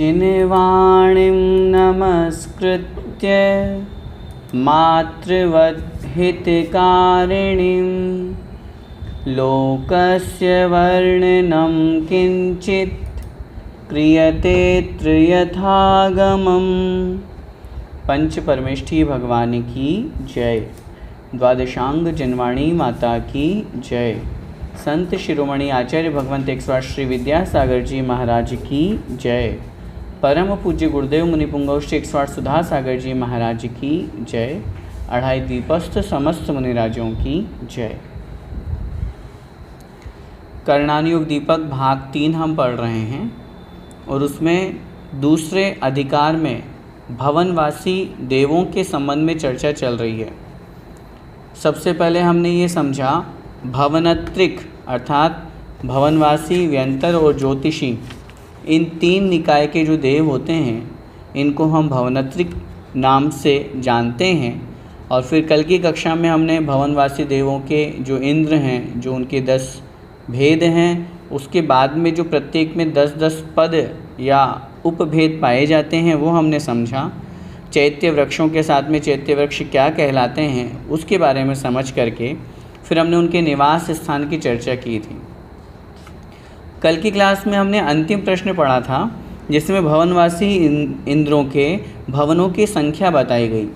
जिनवाणीं नमस्कृत्य मातृवत् हितकारिणीं लोकस्य वर्णनं किंचित् क्रियते यथागमम्। पंच परमेष्ठी भगवान की जय। द्वादशांग जनवाणी माता की जय। संत शिरोमणि आचार्य भगवंत 108 श्री विद्यासागर जी महाराज की जय। परम पूज्य गुरुदेव मुनिपुंगव श्री 108 सुधा सागर जी महाराज की जय। अढ़ाई द्वीपस्थ समस्त मुनिराजों की जय। कर्णानुयोग दीपक भाग 3 हम पढ़ रहे हैं और उसमें दूसरे अधिकार में भवनवासी देवों के संबंध में चर्चा चल रही है। सबसे पहले हमने ये समझा भवनत्रिक अर्थात भवनवासी, व्यंतर और ज्योतिषी, इन 3 निकाय के जो देव होते हैं इनको हम भवनत्रिक नाम से जानते हैं। और फिर कल की कक्षा में हमने भवनवासी देवों के जो इंद्र हैं, जो उनके 10 भेद हैं, उसके बाद में जो प्रत्येक में 10-10 पद या उपभेद पाए जाते हैं वो हमने समझा। चैत्य वृक्षों के साथ में चैत्य वृक्ष क्या कहलाते हैं उसके बारे में समझ करके फिर हमने उनके निवास स्थान की चर्चा की थी। कल की क्लास में हमने अंतिम प्रश्न पढ़ा था जिसमें भवनवासी इंद्रों के भवनों की संख्या बताई गई।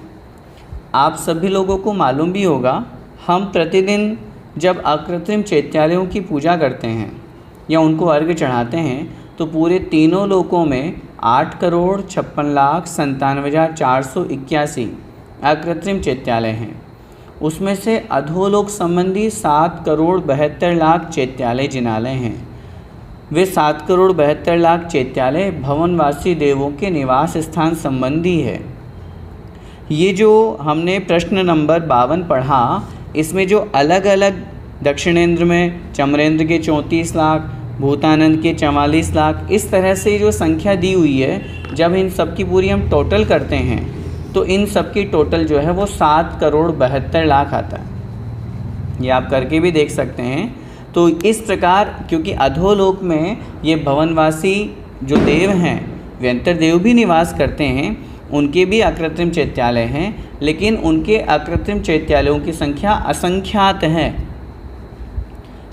आप सभी लोगों को मालूम भी होगा, हम प्रतिदिन जब अकृत्रिम चैत्यालयों की पूजा करते हैं या उनको अर्घ्य चढ़ाते हैं तो पूरे तीनों लोकों में 8,56,97,481 अकृत्रिम चैत्यालय हैं। उसमें से अधोलोक संबंधी 7,72,00,000 चैत्यालय जिनालय हैं। वे 7,72,00,000 चैत्यालय भवनवासी देवों के निवास स्थान संबंधी है। ये जो हमने प्रश्न नंबर 52 पढ़ा, इसमें जो अलग अलग दक्षिणेंद्र में चमरेंद्र के 34 लाख, भूतानंद के 44 लाख, इस तरह से जो संख्या दी हुई है, जब इन सब की पूरी हम टोटल करते हैं तो इन सब की टोटल जो है वो 7,72,00,000 आता है। ये आप करके भी देख सकते हैं। तो इस प्रकार क्योंकि अधोलोक में ये भवनवासी जो देव हैं, व्यंतर देव भी निवास करते हैं, उनके भी अकृत्रिम चैत्यालय हैं, लेकिन उनके अकृत्रिम चैत्यालयों की संख्या असंख्यात है।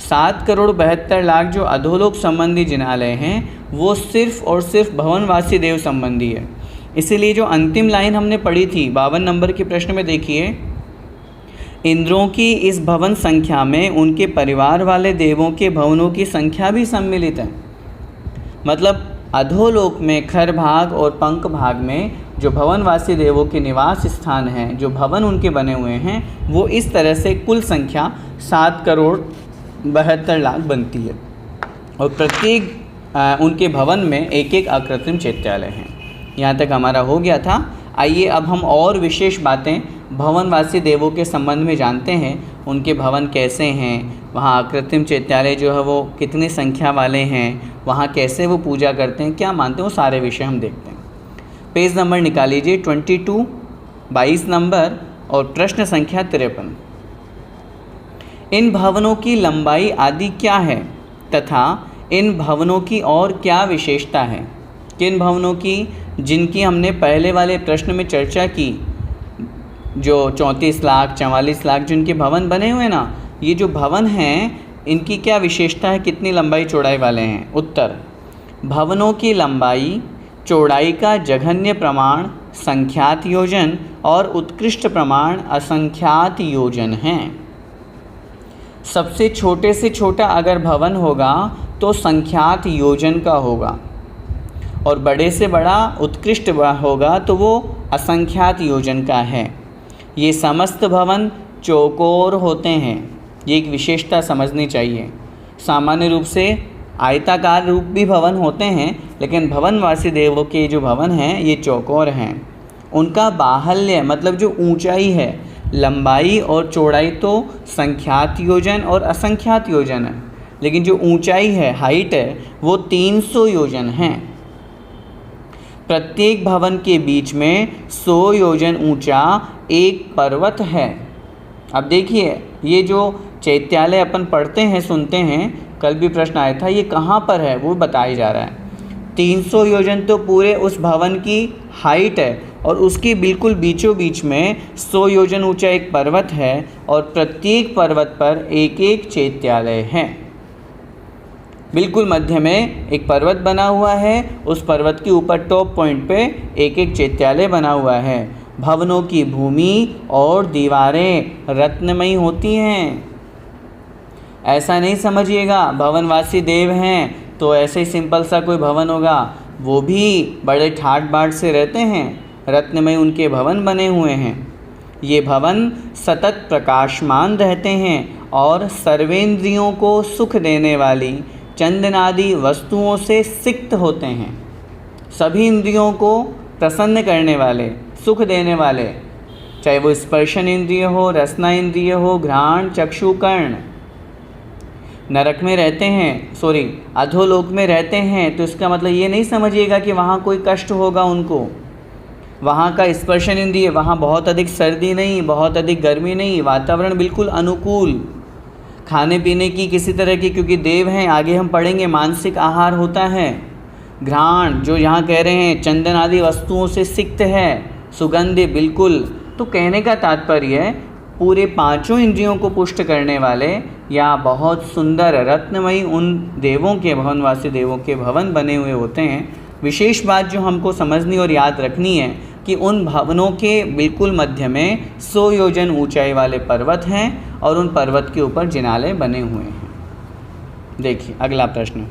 7,72,00,000 जो अधोलोक संबंधी जिनालय हैं वो सिर्फ और सिर्फ भवनवासी देव संबंधी है। इसीलिए जो अंतिम लाइन हमने पढ़ी थी 52 नंबर के प्रश्न में, देखिए, इंद्रों की इस भवन संख्या में उनके परिवार वाले देवों के भवनों की संख्या भी सम्मिलित है। मतलब अधोलोक में खर भाग और पंख भाग में जो भवनवासी देवों के निवास स्थान हैं, जो भवन उनके बने हुए हैं, वो इस तरह से कुल संख्या 7,72,00,000 बनती है। और प्रत्येक उनके भवन में एक एक अकृत्रिम चैत्यालय हैं। यहाँ तक हमारा हो गया था। आइए अब हम और विशेष बातें भवनवासी देवों के संबंध में जानते हैं। उनके भवन कैसे हैं, वहाँ अकृत्रिम चैत्यालय जो है वो कितनी संख्या वाले हैं, वहाँ कैसे वो पूजा करते हैं, क्या मानते हैं, वो सारे विषय हम देखते हैं। पेज नंबर निकाल लीजिए 22 नंबर और प्रश्न संख्या 53। इन भवनों की लंबाई आदि क्या है तथा इन भवनों की और क्या विशेषता है? किन भवनों की, जिनकी हमने पहले वाले प्रश्न में चर्चा की, जो 34 लाख 44 लाख जिनके भवन बने हुए ना, ये जो भवन हैं इनकी क्या विशेषता है, कितनी लंबाई चौड़ाई वाले हैं? उत्तर, भवनों की लंबाई चौड़ाई का जघन्य प्रमाण संख्यात योजन और उत्कृष्ट प्रमाण असंख्यात योजन हैं। सबसे छोटे से छोटा अगर भवन होगा तो संख्यात योजन का होगा और बड़े से बड़ा उत्कृष्ट होगा तो वो असंख्यात योजन का है। ये समस्त भवन चौकोर होते हैं। ये एक विशेषता समझनी चाहिए। सामान्य रूप से आयताकार रूप भी भवन होते हैं, लेकिन भवनवासी देवों के जो भवन हैं ये चौकोर हैं। उनका बाहल्य मतलब जो ऊंचाई है, लंबाई और चौड़ाई तो संख्यात योजन और असंख्यात योजन है, लेकिन जो ऊंचाई है, हाइट है, वो 300 योजन हैं। प्रत्येक भवन के बीच में 100 योजन ऊंचा एक पर्वत है। अब देखिए, ये जो चैत्यालय अपन पढ़ते हैं, सुनते हैं, कल भी प्रश्न आया था, ये कहाँ पर है वो बताया जा रहा है। 300 योजन तो पूरे उस भवन की हाइट है और उसकी बिल्कुल बीचों बीच में 100 योजन ऊंचा एक पर्वत है और प्रत्येक पर्वत पर एक एक चैत्यालय है। बिल्कुल मध्य में एक पर्वत बना हुआ है, उस पर्वत के ऊपर टॉप पॉइंट पे एक एक चैत्यालय बना हुआ है। भवनों की भूमि और दीवारें रत्नमयी होती हैं। ऐसा नहीं समझिएगा भवनवासी देव हैं तो ऐसे ही सिंपल सा कोई भवन होगा, वो भी बड़े ठाट बाट से रहते हैं, रत्नमय उनके भवन बने हुए हैं। ये भवन सतत प्रकाशमान रहते हैं और सर्वेंद्रियों को सुख देने वाली चंदनादि वस्तुओं से सिक्त होते हैं। सभी इंद्रियों को प्रसन्न करने वाले, सुख देने वाले, चाहे वो स्पर्शन इंद्रिय हो, रसना इंद्रिय हो, घ्राण, चक्षु, कर्ण। नरक में रहते हैं, अधोलोक में रहते हैं, तो इसका मतलब ये नहीं समझिएगा कि वहाँ कोई कष्ट होगा उनको। वहाँ का स्पर्शन इंद्रिय, वहाँ बहुत अधिक सर्दी नहीं, बहुत अधिक गर्मी नहीं, वातावरण बिल्कुल अनुकूल। खाने पीने की किसी तरह की, क्योंकि देव हैं, आगे हम पढ़ेंगे, मानसिक आहार होता है। घ्राण जो यहाँ कह रहे हैं चंदन आदि वस्तुओं से सिक्त है, सुगंधि बिल्कुल। तो कहने का तात्पर्य है पूरे पांचों इंद्रियों को पुष्ट करने वाले या बहुत सुंदर रत्नमयी उन देवों के, भवनवासी देवों के भवन बने हुए होते हैं। विशेष बात जो हमको समझनी और याद रखनी है कि उन भवनों के बिल्कुल मध्य में 100 योजन ऊंचाई वाले पर्वत हैं और उन पर्वत के ऊपर जिनालय बने हुए हैं। देखिए अगला प्रश्न।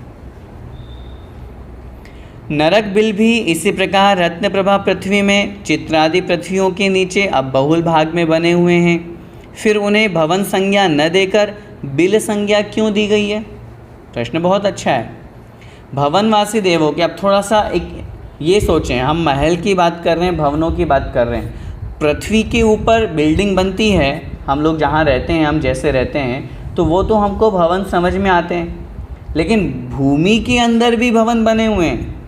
नरक बिल भी इसी प्रकार रत्नप्रभा पृथ्वी में चित्रादि पृथ्वियों के नीचे अब बहुल भाग में बने हुए हैं। फिर उन्हें भवन संज्ञा न देकर बिल संज्ञा क्यों दी गई है? प्रश्न बहुत अच्छा है। भवनवासी देवों के, अब थोड़ा सा एक ये सोचें, हम महल की बात कर रहे हैं, भवनों की बात कर रहे हैं। पृथ्वी के ऊपर बिल्डिंग बनती है, हम लोग जहाँ रहते हैं, हम जैसे रहते हैं, तो वो तो हमको भवन समझ में आते हैं, लेकिन भूमि के अंदर भी भवन बने हुए हैं।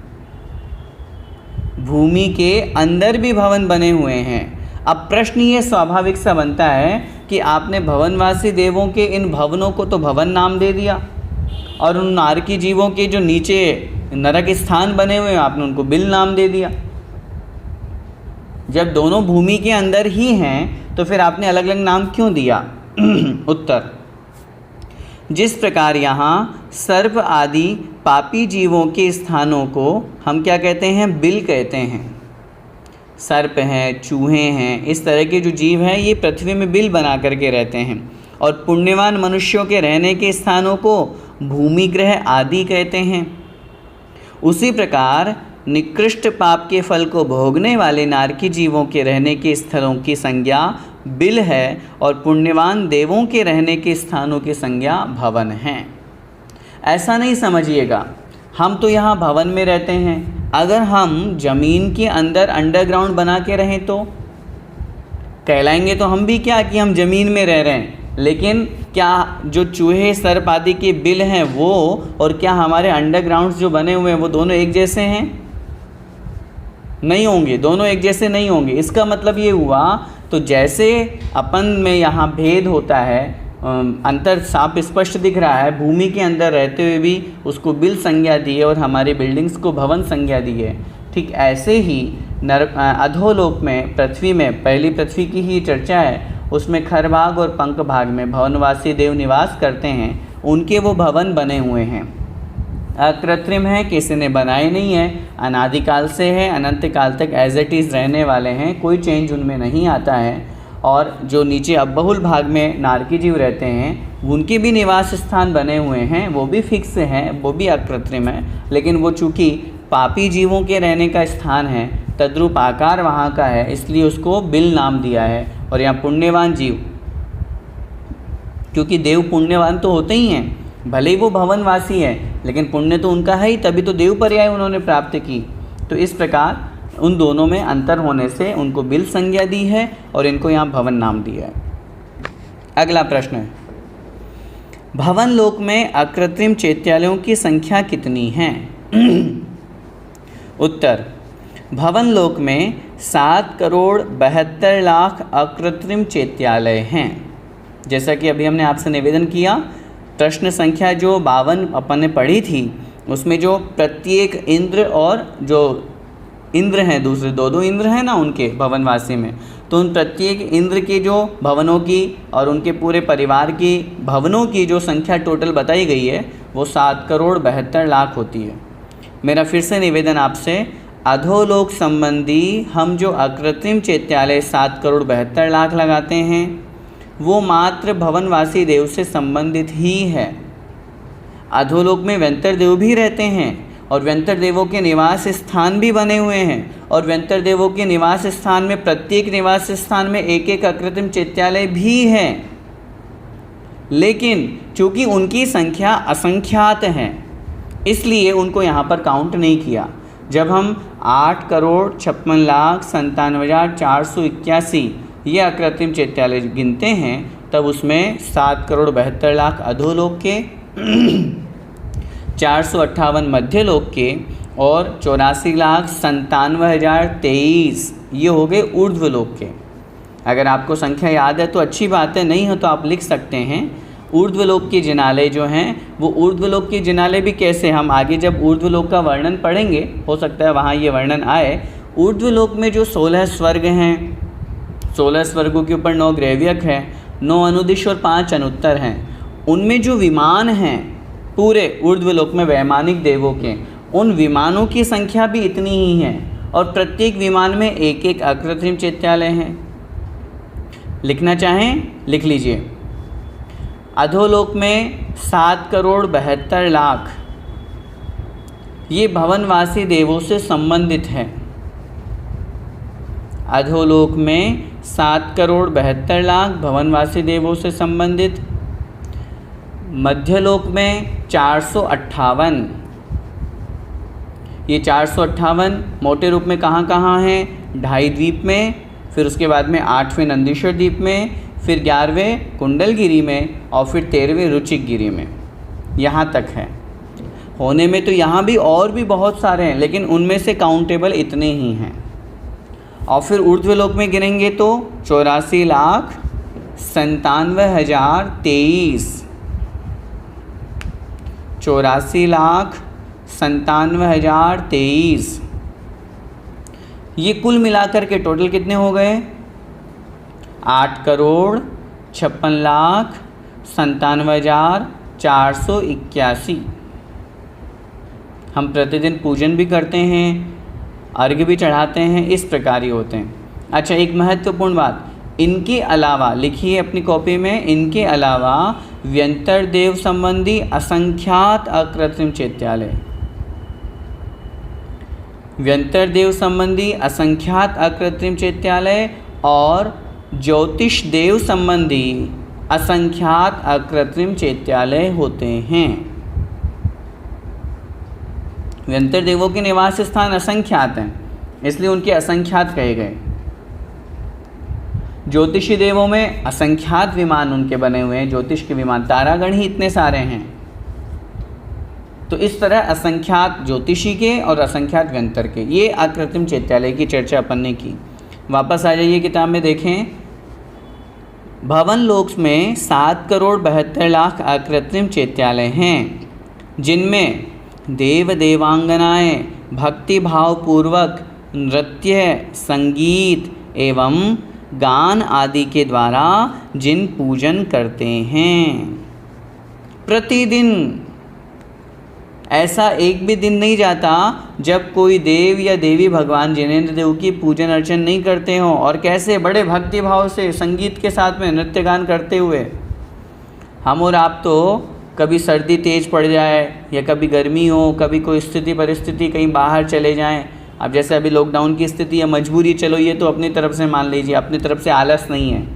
भूमि के अंदर भी भवन बने हुए हैं। अब प्रश्न ये स्वाभाविक सा बनता है कि आपने भवनवासी देवों के इन भवनों को तो भवन नाम दे दिया और उन नारकी जीवों के जो नीचे नरक स्थान बने हुए हैं आपने उनको बिल नाम दे दिया। जब दोनों भूमि के अंदर ही हैं तो फिर आपने अलग अलग नाम क्यों दिया? उत्तर, जिस प्रकार यहाँ सर्प आदि पापी जीवों के स्थानों को हम क्या कहते हैं? बिल कहते हैं। सर्प हैं, चूहे हैं, इस तरह के जो जीव हैं ये पृथ्वी में बिल बना करके रहते हैं। और पुण्यवान मनुष्यों के रहने के स्थानों को भूमिगृह आदि कहते हैं। उसी प्रकार निकृष्ट पाप के फल को भोगने वाले नारकी जीवों के रहने के स्थलों की संज्ञा बिल है और पुण्यवान देवों के रहने के स्थानों की संज्ञा भवन है। ऐसा नहीं समझिएगा हम तो यहाँ भवन में रहते हैं, अगर हम ज़मीन के अंदर अंडरग्राउंड बना के रहें तो कहलाएंगे तो हम भी क्या कि हम ज़मीन में रह रहे हैं। लेकिन क्या जो चूहे सर्प आदि के बिल हैं वो और क्या हमारे अंडरग्राउंड जो बने हुए हैं वो दोनों एक जैसे हैं? नहीं होंगे, दोनों एक जैसे नहीं होंगे। इसका मतलब ये हुआ, तो जैसे अपन में यहाँ भेद होता है, अंतर साफ स्पष्ट दिख रहा है, भूमि के अंदर रहते हुए भी उसको बिल संज्ञा दी है और हमारी बिल्डिंग्स को भवन संज्ञा दी है। ठीक ऐसे ही अधोलोक में, पृथ्वी में, पहली पृथ्वी की ही चर्चा है, उसमें खरभाग और पंख भाग में भवनवासी देव निवास करते हैं, उनके वो भवन बने हुए हैं। अकृत्रिम है, किसी ने बनाए नहीं है, अनादिकाल से है, अनंत काल तक एज इट इज़ रहने वाले हैं, कोई चेंज उनमें नहीं आता है। और जो नीचे अब बहुल भाग में नारकी जीव रहते हैं उनके भी निवास स्थान बने हुए हैं, वो भी फिक्स हैं, वो भी अकृत्रिम है, लेकिन वो चूँकि पापी जीवों के रहने का स्थान है, तद्रूप आकार वहाँ का है, इसलिए उसको बिल नाम दिया है। और यहाँ पुण्यवान जीव, क्योंकि देव पुण्यवान तो होते ही हैं, भले ही वो भवनवासी है लेकिन पुण्य तो उनका है ही, तभी तो देव पर्याय उन्होंने प्राप्त की। तो इस प्रकार उन दोनों में अंतर होने से उनको बिल संज्ञा दी है और इनको यहाँ भवन नाम दिया है। अगला प्रश्न है, भवन लोक में अकृत्रिम चैत्यालयों की संख्या कितनी है? उत्तर, भवन लोक में 7,72,00,000 अकृत्रिम चैत्यालय हैं। जैसा कि अभी हमने आपसे निवेदन किया, प्रश्न संख्या जो 52 अपन ने पढ़ी थी उसमें जो प्रत्येक इंद्र और जो इंद्र हैं, दूसरे दो इंद्र हैं ना उनके भवनवासी में, तो उन प्रत्येक इंद्र के जो भवनों की और उनके पूरे परिवार की भवनों की जो संख्या टोटल बताई गई है वो 7,72,00,000 होती है। मेरा फिर से निवेदन आपसे, अधोलोक संबंधी हम जो अकृत्रिम चैत्यालय 7,72,00,000 लगाते हैं वो मात्र भवनवासी देव से संबंधित ही है। अधोलोक में व्यंतर देव भी रहते हैं और व्यंतर देवों के निवास स्थान भी बने हुए हैं, और व्यंतर देवों के निवास स्थान में प्रत्येक निवास स्थान में एक एक अकृत्रिम चैत्यालय भी है, लेकिन चूँकि उनकी संख्या असंख्यात है इसलिए उनको यहाँ पर काउंट नहीं किया। जब हम 8,56,97,481 ये अकृत्रिम चैत्यालय गिनते हैं तब उसमें 7,72,00,000 अधोलोक के 458 मध्यलोक के और 84,97,023 ये हो गए ऊर्ध्वलोक के। अगर आपको संख्या याद है तो अच्छी बात है, नहीं हो तो आप लिख सकते हैं। ऊर्ध्वलोक के जिनालय जो हैं वो ऊर्ध्वलोक के जिनालय भी कैसे, हम आगे जब ऊर्ध्वलोक का वर्णन पढ़ेंगे हो सकता है वहाँ ये वर्णन आए। ऊर्ध्वलोक में जो 16 स्वर्ग हैं, 16 स्वर्गों के ऊपर 9 ग्रैव्यक है, 9 अनुदिश और 5 अनुत्तर हैं, उनमें जो विमान हैं पूरे ऊर्ध्वलोक में वैमानिक देवों के, उन विमानों की संख्या भी इतनी ही है और प्रत्येक विमान में एक एक अकृत्रिम चैत्यालय हैं। लिखना चाहें लिख लीजिए। अधोलोक में 7,72,00,000 ये भवनवासी देवों से संबंधित है। अधोलोक में 7,72,00,000 भवनवासी देवों से संबंधित। मध्यलोक में 458, ये 458 मोटे रूप में कहाँ कहाँ हैं, ढाई द्वीप में, फिर उसके बाद में 8वें नंदीश्वर द्वीप में, फिर 11वें कुंडलगिरी में और फिर 13वें रुचिकगिरी में, यहाँ तक है। होने में तो यहाँ भी और भी बहुत सारे हैं लेकिन उनमें से काउंटेबल इतने ही हैं। और फिर ऊर्ध्वलोक में गिनेंगे तो 84,97,023, 84,97,023 ये कुल मिलाकर के टोटल कितने हो गए, 8,56,97,481। हम प्रतिदिन पूजन भी करते हैं, अर्घ्य भी चढ़ाते हैं, इस प्रकार ही होते हैं। अच्छा, एक महत्वपूर्ण बात, इनके अलावा लिखिए अपनी कॉपी में, इनके अलावा व्यंतर देव संबंधी असंख्यात अकृत्रिम चैत्यालय, व्यंतर देव संबंधी असंख्यात अकृत्रिम चैत्यालय और ज्योतिष देव संबंधी असंख्यात अकृत्रिम चैत्यालय होते हैं। व्यंतर देवों के निवास स्थान असंख्यात हैं इसलिए उनके असंख्यात कहे गए। ज्योतिषी देवों में असंख्यात विमान उनके बने हुए हैं, ज्योतिष के विमान, तारागण ही इतने सारे हैं। तो इस तरह असंख्यात ज्योतिषी के और असंख्यात व्यंतर के, ये अकृत्रिम चैत्यालय की चर्चा अपन ने की। वापस आ जाइए किताब में, देखें भवन लोक में 7,72,00,000 अकृत्रिम चैत्यालय हैं जिनमें देव देवांगनाएं भक्ति भाव पूर्वक नृत्य, संगीत एवं गान आदि के द्वारा जिन पूजन करते हैं। प्रतिदिन ऐसा एक भी दिन नहीं जाता जब कोई देव या देवी भगवान जिनेंद्र देव की पूजन अर्चन नहीं करते हों, और कैसे, बड़े भक्ति भाव से संगीत के साथ में नृत्य गान करते हुए। हम और आप तो कभी सर्दी तेज़ पड़ जाए या कभी गर्मी हो, कभी कोई स्थिति परिस्थिति कहीं बाहर चले जाएं, अब जैसे अभी लॉकडाउन की स्थिति या मजबूरी, चलो ये तो अपनी तरफ से मान लीजिए, अपनी तरफ से आलस नहीं है,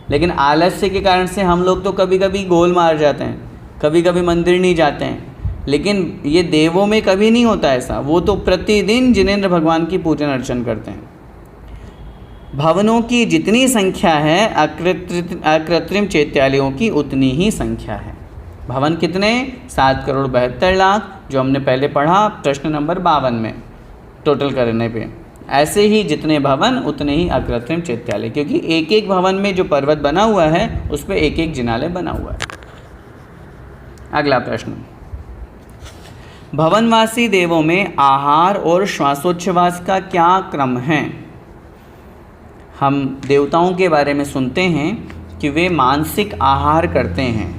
लेकिन आलस्य के कारण से हम लोग तो कभी कभी गोल मार जाते हैं, कभी कभी मंदिर नहीं जाते हैं। लेकिन ये देवों में कभी नहीं होता ऐसा, वो तो प्रतिदिन जिनेंद्र भगवान की पूजन अर्चन करते हैं। भवनों की जितनी संख्या है अकृत्रिम चैत्यालयों की उतनी ही संख्या है। भवन कितने, 7,72,00,000 जो हमने पहले पढ़ा प्रश्न नंबर 52 में टोटल करने पे। ऐसे ही जितने भवन उतने ही अकृत्रिम चैत्यालय, क्योंकि एक एक भवन में जो पर्वत बना हुआ है उस पर एक एक जिनालय बना हुआ है। अगला प्रश्न, भवनवासी देवों में आहार और श्वासोच्छ्वास का क्या क्रम है? हम देवताओं के बारे में सुनते हैं कि वे मानसिक आहार करते हैं,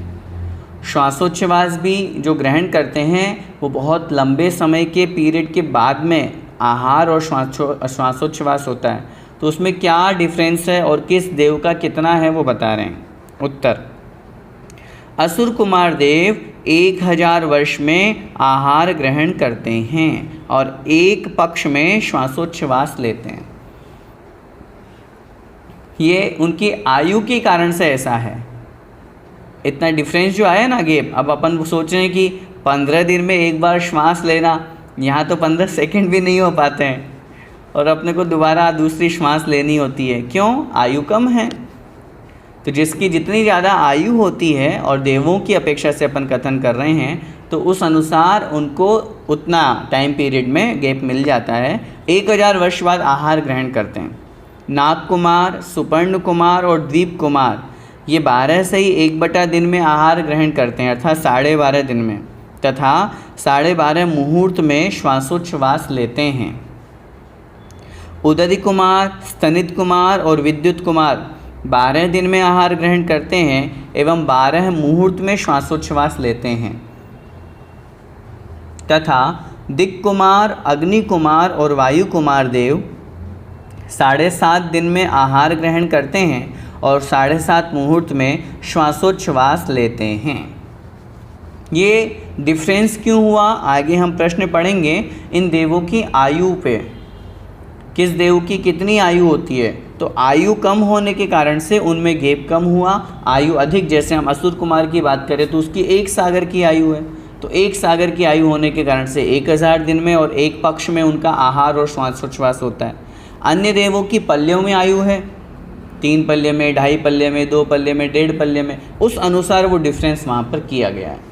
श्वासोच्छ्वास भी जो ग्रहण करते हैं वो बहुत लंबे समय के पीरियड के बाद में आहार और श्वासोच्छ्वास होता है। तो उसमें क्या डिफरेंस है और किस देव का कितना है वो बता रहे हैं। उत्तर, असुर कुमार देव 1000 वर्ष में आहार ग्रहण करते हैं और एक पक्ष में श्वासोच्छ्वास लेते हैं। ये उनकी आयु के कारण से ऐसा है। इतना डिफरेंस जो आया ना गैप, अब अपन सोच रहे हैं कि 15 दिन में एक बार श्वास लेना, यहाँ तो 15 सेकंड भी नहीं हो पाते हैं और अपने को दोबारा दूसरी श्वास लेनी होती है। क्यों? आयु कम है। तो जिसकी जितनी ज़्यादा आयु होती है और देवों की अपेक्षा से अपन कथन कर रहे हैं, तो उस अनुसार उनको उतना टाइम पीरियड में गैप मिल जाता है। 1000 वर्ष बाद आहार ग्रहण करते हैं। नाग कुमार, सुपर्ण कुमार और द्वीप कुमार ये 12 से ही 1/2 दिन में आहार ग्रहण करते हैं, अर्थात 12.5 दिन में, तथा 12.5 मुहूर्त में श्वासोच्छ्वास लेते हैं। उदधि कुमार, स्तनित कुमार और विद्युत कुमार 12 दिन में आहार ग्रहण करते हैं एवं 12 मुहूर्त में श्वासोच्छ्वास लेते हैं, तथा दिक् कुमार, अग्नि कुमार और वायु कुमार देव 7.5 दिन में आहार ग्रहण करते हैं और 7.5 मुहूर्त में श्वासोच्छ्वास लेते हैं। ये डिफरेंस क्यों हुआ, आगे हम प्रश्न पढ़ेंगे इन देवों की आयु पे। किस देव की कितनी आयु होती है? तो आयु कम होने के कारण से उनमें गैप कम हुआ। आयु अधिक, जैसे हम असुर कुमार की बात करें तो उसकी 1 सागर की आयु है, तो 1 सागर की आयु होने के कारण से 1000 दिन में और एक पक्ष में उनका आहार और श्वासोच्छ्वास होता है। अन्य देवों की पल्यों में आयु है, 3 पल्ले में, 2.5 पल्ले में, 2 पल्ले में, 1.5 पल्ले में, उस अनुसार वो डिफरेंस वहाँ पर किया गया है।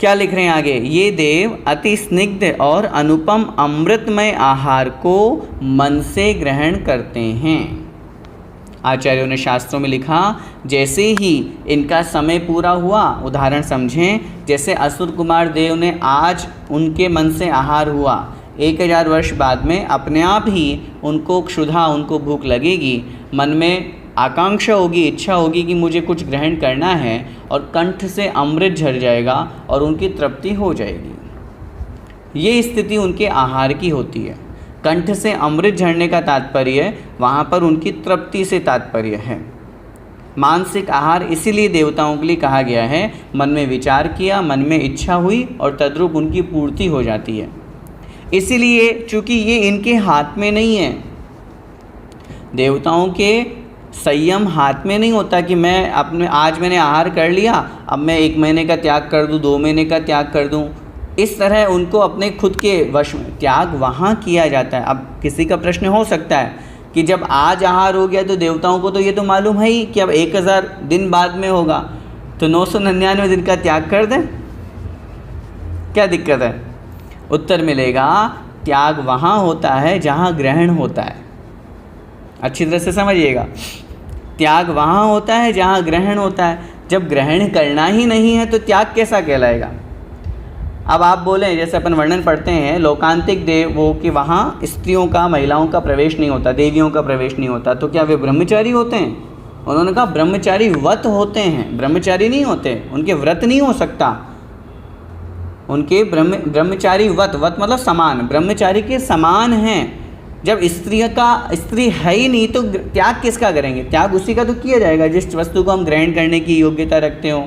क्या लिख रहे हैं आगे? ये देव अति स्निग्ध और अनुपम अमृतमय आहार को मन से ग्रहण करते हैं। आचार्यों ने शास्त्रों में लिखा, जैसे ही इनका समय पूरा हुआ, उदाहरण समझें, जैसे असुर कुमार देव ने आज उनके मन से आहार हुआ, 1000 वर्ष बाद में अपने आप ही उनको क्षुधा, उनको भूख लगेगी, मन में आकांक्षा होगी, इच्छा होगी कि मुझे कुछ ग्रहण करना है और कंठ से अमृत झर जाएगा और उनकी तृप्ति हो जाएगी। ये स्थिति उनके आहार की होती है। कंठ से अमृत झरने का तात्पर्य वहाँ पर उनकी तृप्ति से तात्पर्य है। मानसिक आहार इसीलिए देवताओं के लिए कहा गया है, मन में विचार किया, मन में इच्छा हुई और तद्रूप उनकी पूर्ति हो जाती है। इसीलिए चूँकि ये इनके हाथ में नहीं है, देवताओं के संयम हाथ में नहीं होता कि मैं अपने आज मैंने आहार कर लिया, अब मैं 1 महीने का त्याग कर दूं, 2 महीने का त्याग कर दूं। इस तरह उनको अपने खुद के वश में त्याग वहाँ किया जाता है। अब किसी का प्रश्न हो सकता है कि जब आज आहार हो गया तो देवताओं को तो ये तो मालूम है ही कि अब 1000 दिन बाद में होगा, तो 999 दिन का त्याग कर दें, क्या दिक्कत है? उत्तर मिलेगा, त्याग वहाँ होता है जहाँ ग्रहण होता है। अच्छी तरह से समझिएगा, त्याग वहाँ होता है जहाँ ग्रहण होता है। जब ग्रहण करना ही नहीं है तो त्याग कैसा कहलाएगा? अब आप बोलें, जैसे अपन वर्णन पढ़ते हैं लोकांतिक देवों कि वहाँ स्त्रियों का, महिलाओं का प्रवेश नहीं होता, देवियों का प्रवेश नहीं होता, तो क्या वे ब्रह्मचारी होते हैं? उन्होंने कहा ब्रह्मचारी व्रत होते हैं, ब्रह्मचारी नहीं होते, उनके व्रत नहीं हो सकता, उनके ब्रह्मचारी व्रत मतलब समान, ब्रह्मचारी के समान हैं। जब स्त्री है ही नहीं तो त्याग किसका करेंगे? त्याग उसी का तो किया जाएगा जिस वस्तु को हम ग्रहण करने की योग्यता रखते हो।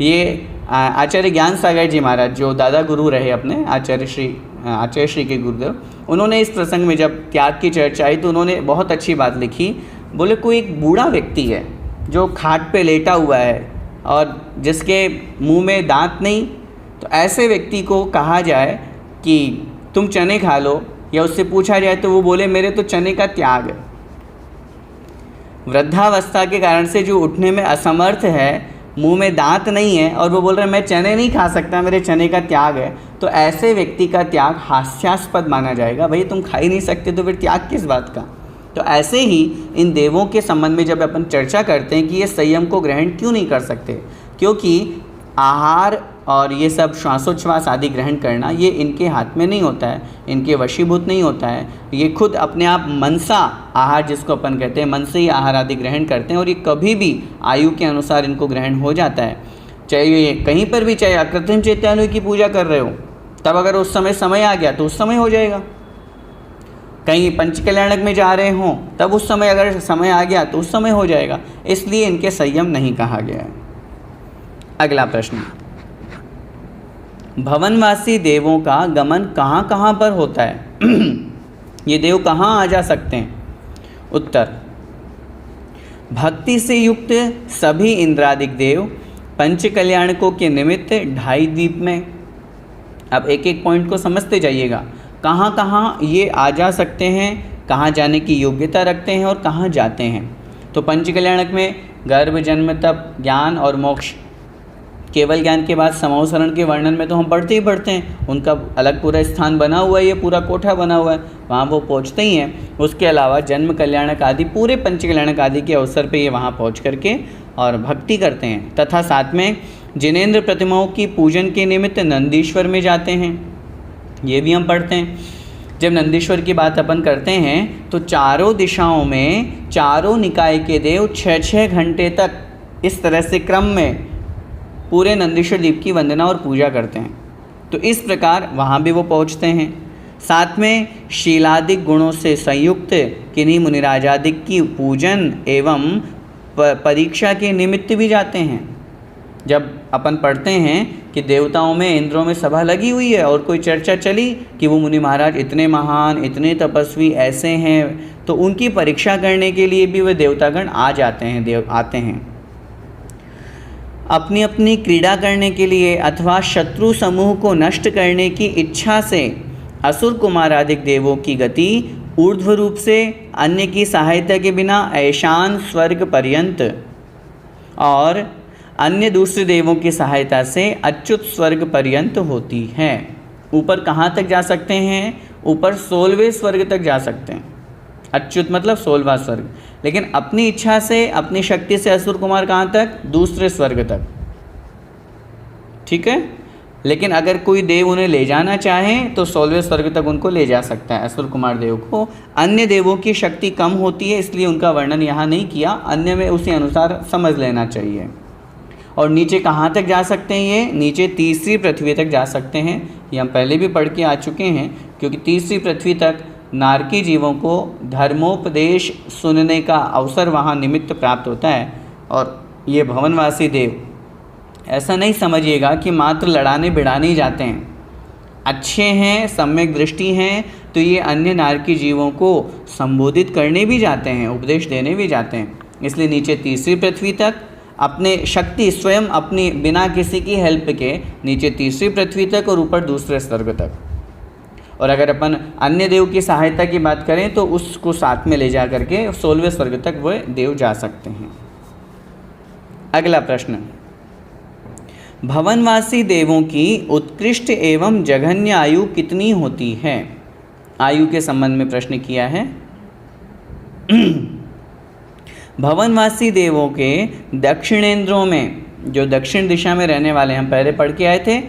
ये आचार्य ज्ञान सागर जी महाराज, जो दादा गुरु रहे अपने आचार्य श्री के गुरुदेव, उन्होंने इस प्रसंग में जब त्याग की चर्चा आई तो उन्होंने बहुत अच्छी बात लिखी। बोले कोई एक बूढ़ा व्यक्ति है जो खाट पे लेटा हुआ है और जिसके मुंह में दांत नहीं, तो ऐसे व्यक्ति को कहा जाए कि तुम चने खा लो, या उससे पूछा जाए तो वो बोले मेरे तो चने का त्याग है। वृद्धावस्था के कारण से जो उठने में असमर्थ है, मुंह में दांत नहीं है और वो बोल रहे मैं चने नहीं खा सकता, मेरे चने का त्याग है, तो ऐसे व्यक्ति का त्याग हास्यास्पद माना जाएगा। भाई तुम खा ही नहीं सकते तो फिर त्याग किस बात का? तो ऐसे ही इन देवों के संबंध में जब अपन चर्चा करते हैं कि ये संयम को ग्रहण क्यों नहीं कर सकते, क्योंकि आहार और ये सब श्वासोच्छ्वास आदि ग्रहण करना, ये इनके हाथ में नहीं होता है, इनके वशीभूत नहीं होता है। ये खुद अपने आप मनसा आहार, जिसको अपन कहते हैं, मन से ही आहार आदि ग्रहण करते हैं, और ये कभी भी आयु के अनुसार इनको ग्रहण हो जाता है। चाहे ये कहीं पर भी, चाहे अकृत्रिम चैत्यालय की पूजा कर रहे हो, तब अगर उस समय आ गया तो उस समय हो जाएगा। कहीं पंचकल्याणक में जा रहे हों, तब उस समय अगर समय आ गया तो उस समय हो जाएगा। इसलिए इनके संयम नहीं कहा गया है। अगला प्रश्न, भवनवासी देवों का गमन कहाँ कहाँ पर होता है? ये देव कहाँ आ जा सकते हैं? उत्तर, भक्ति से युक्त सभी इंद्रादिक देव पंचकल्याणकों के निमित्त 2.5 द्वीप में। अब एक एक पॉइंट को समझते जाइएगा, कहाँ कहाँ ये आ जा सकते हैं, कहाँ जाने की योग्यता रखते हैं और कहाँ जाते हैं। तो पंचकल्याणक में गर्भ, जन्म, तप, ज्ञान और मोक्ष। केवल ज्ञान के बाद समावसरण के वर्णन में तो हम पढ़ते ही पढ़ते हैं, उनका अलग पूरा स्थान बना हुआ है, ये पूरा कोठा बना हुआ है, वहाँ वो पहुँचते ही हैं। उसके अलावा जन्म कल्याणक आदि, पूरे पंचकल्याणक आदि के अवसर पे ये वहाँ पहुँच करके और भक्ति करते हैं। तथा साथ में जिनेंद्र प्रतिमाओं की पूजन के निमित्त नंदीश्वर में जाते हैं, ये भी हम पढ़ते हैं। जब नंदीश्वर की बात अपन करते हैं तो चारों दिशाओं में चारों निकाय के देव 6-6 घंटे तक इस तरह से क्रम में पूरे नंदीश्वर द्वीप की वंदना और पूजा करते हैं। तो इस प्रकार वहाँ भी वो पहुँचते हैं। साथ में शीलादिक गुणों से संयुक्त किन्हीं मुनिराजादिक की पूजन एवं परीक्षा के निमित्त भी जाते हैं। जब अपन पढ़ते हैं कि देवताओं में, इंद्रों में सभा लगी हुई है और कोई चर्चा चली कि वो मुनि महाराज इतने महान, इतने तपस्वी ऐसे हैं, तो उनकी परीक्षा करने के लिए भी वे देवतागण आ जाते हैं, आते हैं। अपनी अपनी क्रीड़ा करने के लिए अथवा शत्रु समूह को नष्ट करने की इच्छा से असुर कुमारादिक देवों की गति ऊर्ध्व रूप से अन्य की सहायता के बिना ऐशान स्वर्ग पर्यंत और अन्य दूसरे देवों की सहायता से अच्युत स्वर्ग पर्यंत होती है। ऊपर कहाँ तक जा सकते हैं? ऊपर 16वें स्वर्ग तक जा सकते हैं। अच्युत मतलब 16वां स्वर्ग। लेकिन अपनी इच्छा से, अपनी शक्ति से असुर कुमार कहाँ तक? दूसरे स्वर्ग तक। ठीक है। लेकिन अगर कोई देव उन्हें ले जाना चाहे तो 16वें स्वर्ग तक उनको ले जा सकता है, असुर कुमार देव को। अन्य देवों की शक्ति कम होती है, इसलिए उनका वर्णन यहाँ नहीं किया। अन्य में उसी अनुसार समझ लेना चाहिए। और नीचे कहाँ तक जा सकते हैं? ये नीचे तीसरी पृथ्वी तक जा सकते हैं। ये हम पहले भी पढ़ के आ चुके हैं, क्योंकि तीसरी पृथ्वी तक नारकी जीवों को धर्मोपदेश सुनने का अवसर वहाँ निमित्त प्राप्त होता है। और ये भवनवासी देव, ऐसा नहीं समझिएगा कि मात्र लड़ाने भिड़ाने ही जाते हैं। अच्छे हैं, सम्यक दृष्टि हैं, तो ये अन्य नारकी जीवों को संबोधित करने भी जाते हैं, उपदेश देने भी जाते हैं। इसलिए नीचे तीसरी पृथ्वी तक अपने शक्ति स्वयं, अपनी बिना किसी की हेल्प के, नीचे तीसरी पृथ्वी तक और ऊपर दूसरे स्वर्ग तक। और अगर अपन अन्य देव की सहायता की बात करें तो उसको साथ में ले जा करके 16वें स्वर्ग तक वह देव जा सकते हैं। अगला प्रश्न, भवनवासी देवों की उत्कृष्ट एवं जघन्य आयु कितनी होती है? आयु के संबंध में प्रश्न किया है। भवनवासी देवों के दक्षिणेंद्रों में, जो दक्षिण दिशा में रहने वाले, हम पहले पढ़ के आए थे,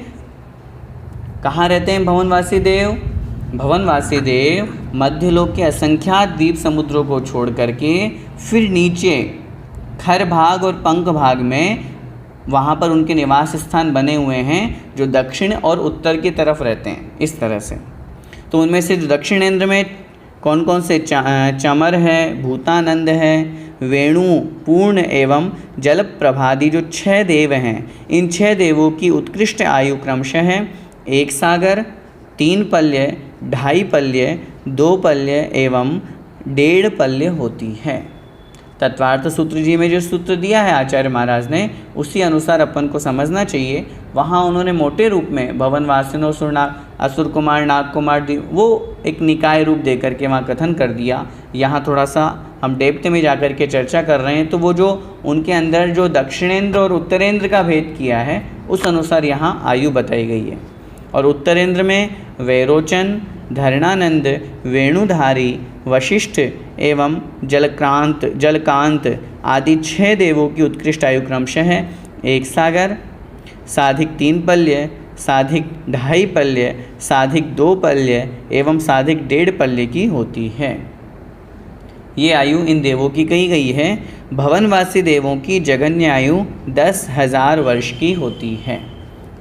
कहाँ रहते हैं भवनवासी देव? भवनवासी देव मध्यलोक के असंख्यात द्वीप समुद्रों को छोड़ करके फिर नीचे खर भाग और पंख भाग में वहाँ पर उनके निवास स्थान बने हुए हैं, जो दक्षिण और उत्तर की तरफ रहते हैं, इस तरह से। तो उनमें से जो दक्षिणेंद्र में कौन कौन से? चमर है, भूतानंद है, वेणु, पूर्ण एवं जल प्रभादी, जो 6 देव हैं। इन 6 देवों की उत्कृष्ट आयु क्रमशः 1 सागर, 3 पल्य, 2.5 पल्य, 2 पल्य एवं 1.5 पल्य होती है। तत्वार्थ सूत्र जी में जो सूत्र दिया है आचार्य महाराज ने, उसी अनुसार अपन को समझना चाहिए। वहाँ उन्होंने मोटे रूप में भवनवासिनो असुर कुमार, नाग कुमार, वो एक निकाय रूप दे करके वहाँ कथन कर दिया। यहाँ थोड़ा सा हम डेप्थ में जाकर के चर्चा कर रहे हैं, तो वो जो उनके अंदर जो दक्षिणेंद्र और उत्तरेंद्र का भेद किया है, उस अनुसार यहाँ आयु बताई गई है। और उत्तरेंद्र में वैरोचन, धरणानंद, वेणुधारी, वशिष्ठ एवं जलकांत आदि 6 देवों की उत्कृष्ट आयु क्रमशः 1 सागर, साधिक 3 पल्य, साधिक 2.5 पल्य, साधिक 2 पल्य एवं साधिक 1.5 पल्य की होती है। ये आयु इन देवों की कही गई है। भवनवासी देवों की जगन्य आयु 10,000 वर्ष की होती है।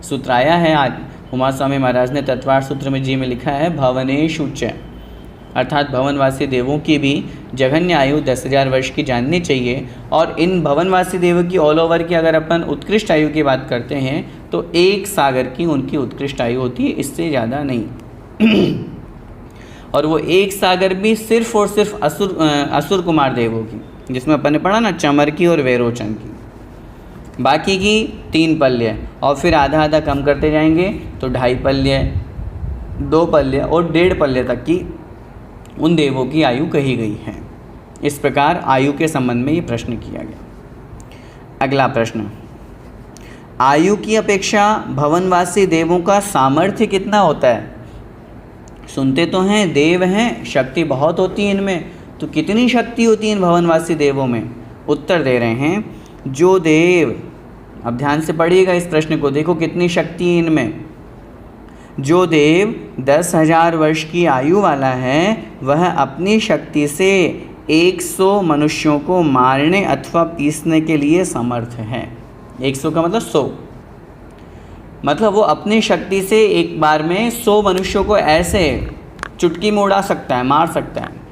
सूत्र आया है आज उमा स्वामी महाराज ने तत्वार सूत्र में जी में लिखा है भवनेषु च, अर्थात भवनवासी देवों की भी जघन्य आयु 10,000 वर्ष की जाननी चाहिए। और इन भवनवासी देवों की ऑल ओवर की अगर अपन उत्कृष्ट आयु की बात करते हैं तो 1 सागर की उनकी उत्कृष्ट आयु होती है, इससे ज़्यादा नहीं। और वो 1 सागर भी सिर्फ और सिर्फ असुर कुमार देवों की, जिसमें अपन ने पढ़ा ना चमर की और वेरोचन की। बाकी की 3 पल्य और फिर आधा आधा कम करते जाएंगे तो 2.5 पल्य, 2 पल्य और 1.5 पल्य तक की उन देवों की आयु कही गई है। इस प्रकार आयु के संबंध में ये प्रश्न किया गया। अगला प्रश्न, आयु की अपेक्षा भवनवासी देवों का सामर्थ्य कितना होता है? सुनते तो हैं देव हैं, शक्ति बहुत होती है इनमें, तो कितनी शक्ति होती है इन भवनवासी देवों में? उत्तर दे रहे हैं, जो देव, अब ध्यान से पढ़िएगा इस प्रश्न को, देखो कितनी शक्ति है इनमें। जो देव 10,000 वर्ष की आयु वाला है वह अपनी शक्ति से 100 मनुष्यों को मारने अथवा पीसने के लिए समर्थ है। 100 का मतलब 100, मतलब वो अपनी शक्ति से एक बार में 100 मनुष्यों को ऐसे चुटकी में उड़ा सकता है, मार सकता है।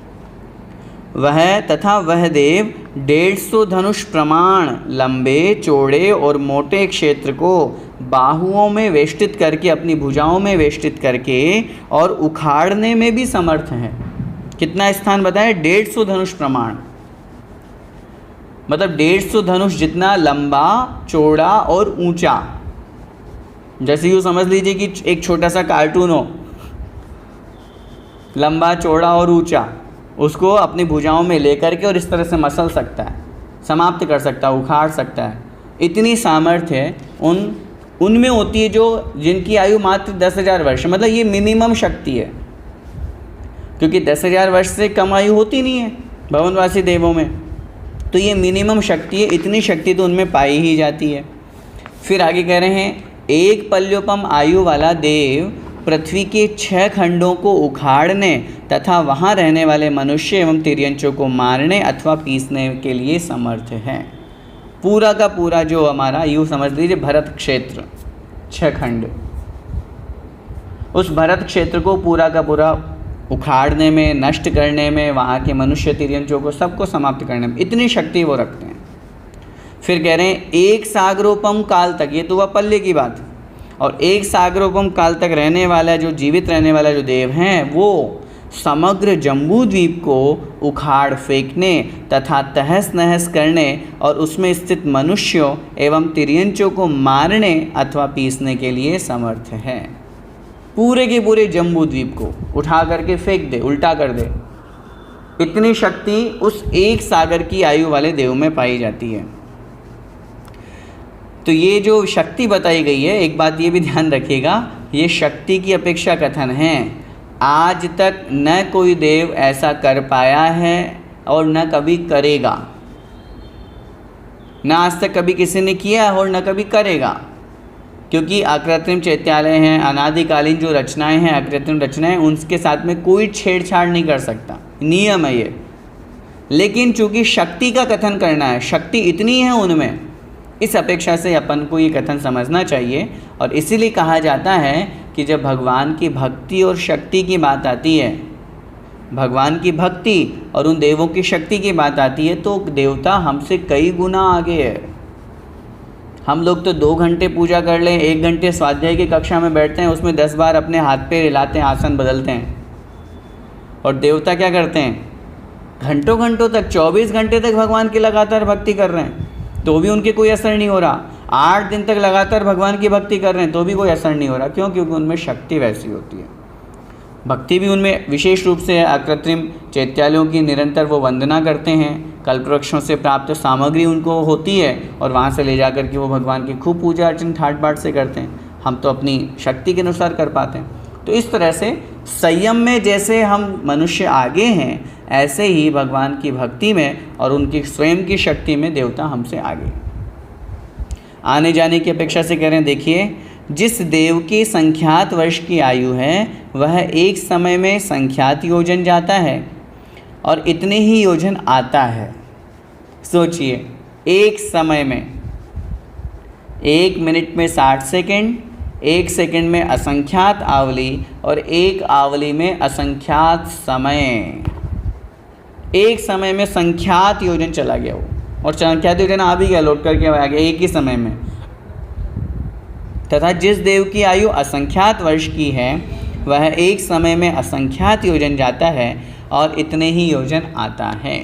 वह तथा वह देव 150 धनुष प्रमाण लंबे, चौड़े और मोटे क्षेत्र को बाहुओं में वेष्टित करके, अपनी भुजाओं में वेष्टित करके और उखाड़ने में भी समर्थ है। कितना स्थान बताया? 150 धनुष प्रमाण, मतलब 150 धनुष जितना लंबा, चौड़ा और ऊंचा। जैसे यूँ समझ लीजिए कि एक छोटा सा कार्टून हो, लंबा, चौड़ा और ऊंचा, उसको अपनी भुजाओं में लेकर के और इस तरह से मसल सकता है, समाप्त कर सकता है, उखाड़ सकता है। इतनी सामर्थ्य उनमें होती है जो जिनकी आयु मात्र 10,000 वर्ष, मतलब ये मिनिमम शक्ति है, क्योंकि 10,000 वर्ष से कम आयु होती नहीं है भवनवासी देवों में, तो ये मिनिमम शक्ति है। इतनी शक्ति तो उनमें पाई ही जाती है। फिर आगे कह रहे हैं, 1 पल्योपम आयु वाला देव पृथ्वी के 6 खंडों को उखाड़ने तथा वहाँ रहने वाले मनुष्य एवं तिर्यंचों को मारने अथवा पीसने के लिए समर्थ है। पूरा का पूरा जो हमारा, यूँ समझ लीजिए भरत क्षेत्र 6 खंड, उस भरत क्षेत्र को पूरा का पूरा उखाड़ने में, नष्ट करने में, वहाँ के मनुष्य तिर्यंचों को सबको समाप्त करने में इतनी शक्ति वो रखते हैं। फिर कह रहे हैं 1 सागरोपम काल तक, ये तो हुआ पल्ले की बात, और 1 सागरोपम काल तक रहने वाला जो जीवित रहने वाला जो देव हैं वो समग्र जम्बू द्वीप को उखाड़ फेंकने तथा तहस नहस करने और उसमें स्थित मनुष्यों एवं तिर्यंचों को मारने अथवा पीसने के लिए समर्थ है। पूरे के पूरे जम्बू द्वीप को उठा करके फेंक दे, उल्टा कर दे, इतनी शक्ति उस 1 सागर की आयु वाले देव में पाई जाती है। तो ये जो शक्ति बताई गई है, एक बात ये भी ध्यान रखिएगा, ये शक्ति की अपेक्षा कथन है। आज तक न कोई देव ऐसा कर पाया है और न कभी करेगा, न आज तक कभी किसी ने किया और न कभी करेगा, क्योंकि अकृत्रिम चैत्यालय हैं, अनादिकालीन जो रचनाएं हैं, अकृत्रिम रचनाएं, उनके साथ में कोई छेड़छाड़ नहीं कर सकता, नियम है ये। लेकिन चूंकि शक्ति का कथन करना है, शक्ति इतनी है उनमें, इस अपेक्षा से अपन को ये कथन समझना चाहिए। और इसीलिए कहा जाता है कि जब भगवान की भक्ति और शक्ति की बात आती है, भगवान की भक्ति और उन देवों की शक्ति की बात आती है, तो देवता हमसे कई गुना आगे है। हम लोग तो 2 घंटे पूजा कर लें, 1 घंटे स्वाध्याय की कक्षा में बैठते हैं, उसमें 10 बार अपने हाथ पैर हिलाते हैं, आसन बदलते हैं। और देवता क्या करते हैं? घंटों घंटों तक, 24 घंटे तक भगवान की लगातार भक्ति कर रहे हैं, तो भी उनके कोई असर नहीं हो रहा। 8 दिन तक लगातार भगवान की भक्ति कर रहे हैं, तो भी कोई असर नहीं हो रहा। क्यों? क्योंकि उनमें शक्ति वैसी होती है, भक्ति भी उनमें विशेष रूप से है। अकृत्रिम चैत्यालयों की निरंतर वो वंदना करते हैं, कल्पवृक्षों से प्राप्त सामग्री उनको होती है और वहाँ से ले जा कर के वो भगवान की खूब पूजा अर्चन ठाट बाट से करते हैं। हम तो अपनी शक्ति के अनुसार कर पाते हैं। तो इस तरह से संयम में जैसे हम मनुष्य आगे हैं, ऐसे ही भगवान की भक्ति में और उनकी स्वयं की शक्ति में देवता हमसे आगे। आने जाने की अपेक्षा से कह रहे हैं, देखिए जिस देव की संख्यात वर्ष की आयु है वह एक समय में संख्यात योजन जाता है और इतने ही योजन आता है। सोचिए, एक समय में, 1 मिनट में 60 सेकंड, 1 सेकंड में असंख्यात आवली और 1 आवली में असंख्यात समय। एक समय में संख्यात योजन चला गया वो, और संख्यात योजन आ भी गया, लौट करके आ गया एक ही समय में। तथा जिस देव की आयु असंख्यात वर्ष की है वह एक समय में असंख्यात योजन जाता है और इतने ही योजन आता है।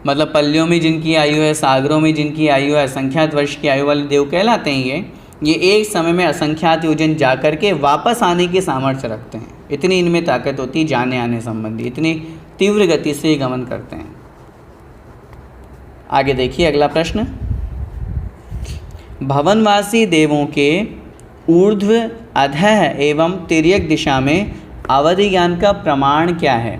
मतलब पल्लियों में जिनकी आयु है, सागरों में जिनकी आयु है, असंख्यात वर्ष की आयु वाले देव कहलाते हैं ये एक समय में असंख्यात योजन जा कर के वापस आने की सामर्थ्य रखते हैं। इतनी इनमें ताकत होती है जाने आने संबंधी, इतनी तीव्र गति से ये गमन करते हैं। आगे देखिए अगला प्रश्न, भवनवासी देवों के ऊर्ध्व, अधः एवं तिर्यक दिशा में अवधि ज्ञान का प्रमाण क्या है?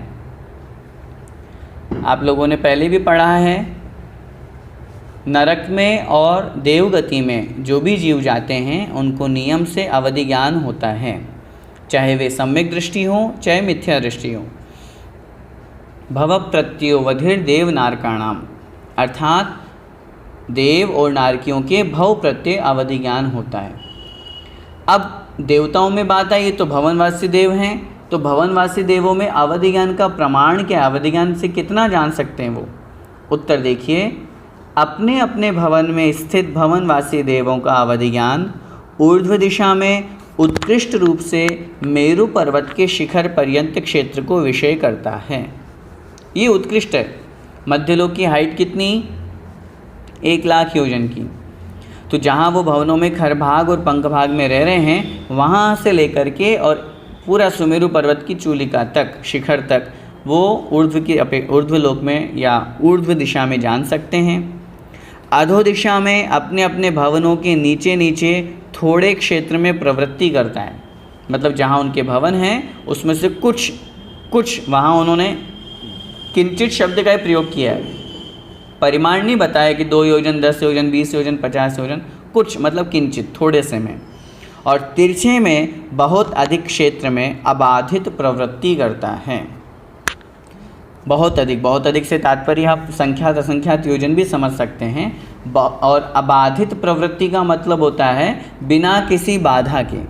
आप लोगों ने पहले भी पढ़ा है, नरक में और देवगति में जो भी जीव जाते हैं उनको नियम से अवधि ज्ञान होता है, चाहे वे सम्यक दृष्टि हो चाहे मिथ्या दृष्टि हो। भव प्रत्योवधिर देव नारकाणाम, अर्थात देव और नारकियों के भव प्रत्यय अवधि ज्ञान होता है। अब देवताओं में बात आई तो भवनवासी देव हैं, तो भवनवासी देवों में अवधि ज्ञान का प्रमाण क्या, अवधि ज्ञान से कितना जान सकते हैं वो? उत्तर देखिए, अपने अपने भवन में स्थित भवनवासी देवों का अवधि ज्ञान ऊर्ध्व दिशा में उत्कृष्ट रूप से मेरु पर्वत के शिखर पर्यंत क्षेत्र को विषय करता है। ये उत्कृष्ट है। मध्यलोक की हाइट कितनी? 1,00,000 योजन की। तो जहाँ वो भवनों में खरभाग और पंखभाग में रह रहे हैं वहाँ से लेकर के और पूरा सुमेरु पर्वत की चूलिका तक, शिखर तक वो ऊर्ध्व लोक में या ऊर्ध्व दिशा में जान सकते हैं। अधो दिशा में अपने अपने भवनों के नीचे नीचे थोड़े क्षेत्र में प्रवृत्ति करता है। मतलब जहाँ उनके भवन हैं उसमें से कुछ वहाँ उन्होंने किंचित शब्द का प्रयोग किया है। परिमाण नहीं बताया कि 2 योजन, 10 योजन, 20 योजन, 50 योजन, कुछ मतलब किंचित, थोड़े से में। और तिरछे में बहुत अधिक क्षेत्र में अबाधित प्रवृत्ति करता है। बहुत अधिक से तात्पर्य आप संख्यात असंख्यात योजन भी समझ सकते हैं। और अबाधित प्रवृत्ति का मतलब होता है बिना किसी बाधा के।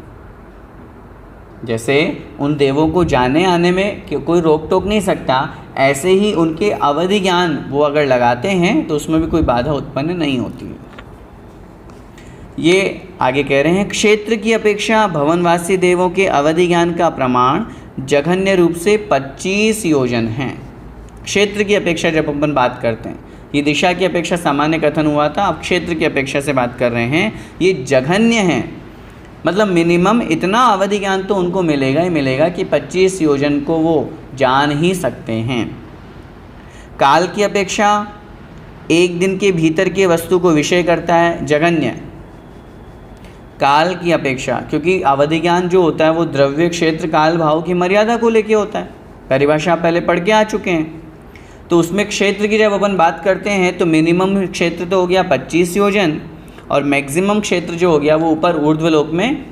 जैसे उन देवों को जाने आने में कोई रोक टोक नहीं सकता, ऐसे ही उनके अवधि ज्ञान वो अगर लगाते हैं तो उसमें भी कोई बाधा उत्पन्न नहीं होती है। ये आगे कह रहे हैं, क्षेत्र की अपेक्षा भवनवासी देवों के अवधि ज्ञान का प्रमाण जघन्य रूप से 25 योजन हैं। क्षेत्र की अपेक्षा जब अपन बात करते हैं, ये दिशा की अपेक्षा सामान्य कथन हुआ था, अब क्षेत्र की अपेक्षा से बात कर रहे हैं, ये जघन्य हैं। मतलब मिनिमम इतना अवधि ज्ञान तो उनको मिलेगा ही मिलेगा कि 25 योजन को वो जान ही सकते हैं। काल की अपेक्षा एक दिन के भीतर के वस्तु को विषय करता है, जघन्य। काल की अपेक्षा, क्योंकि अवधि ज्ञान जो होता है वो द्रव्य क्षेत्र काल भाव की मर्यादा को लेके होता है। परिभाषा आप पहले पढ़ के आ चुके हैं। तो उसमें क्षेत्र की जब अपन बात करते हैं तो मिनिमम क्षेत्र तो हो गया 25 योजन और मैक्सिमम क्षेत्र जो हो गया वो ऊपर ऊर्ध्वलोक में,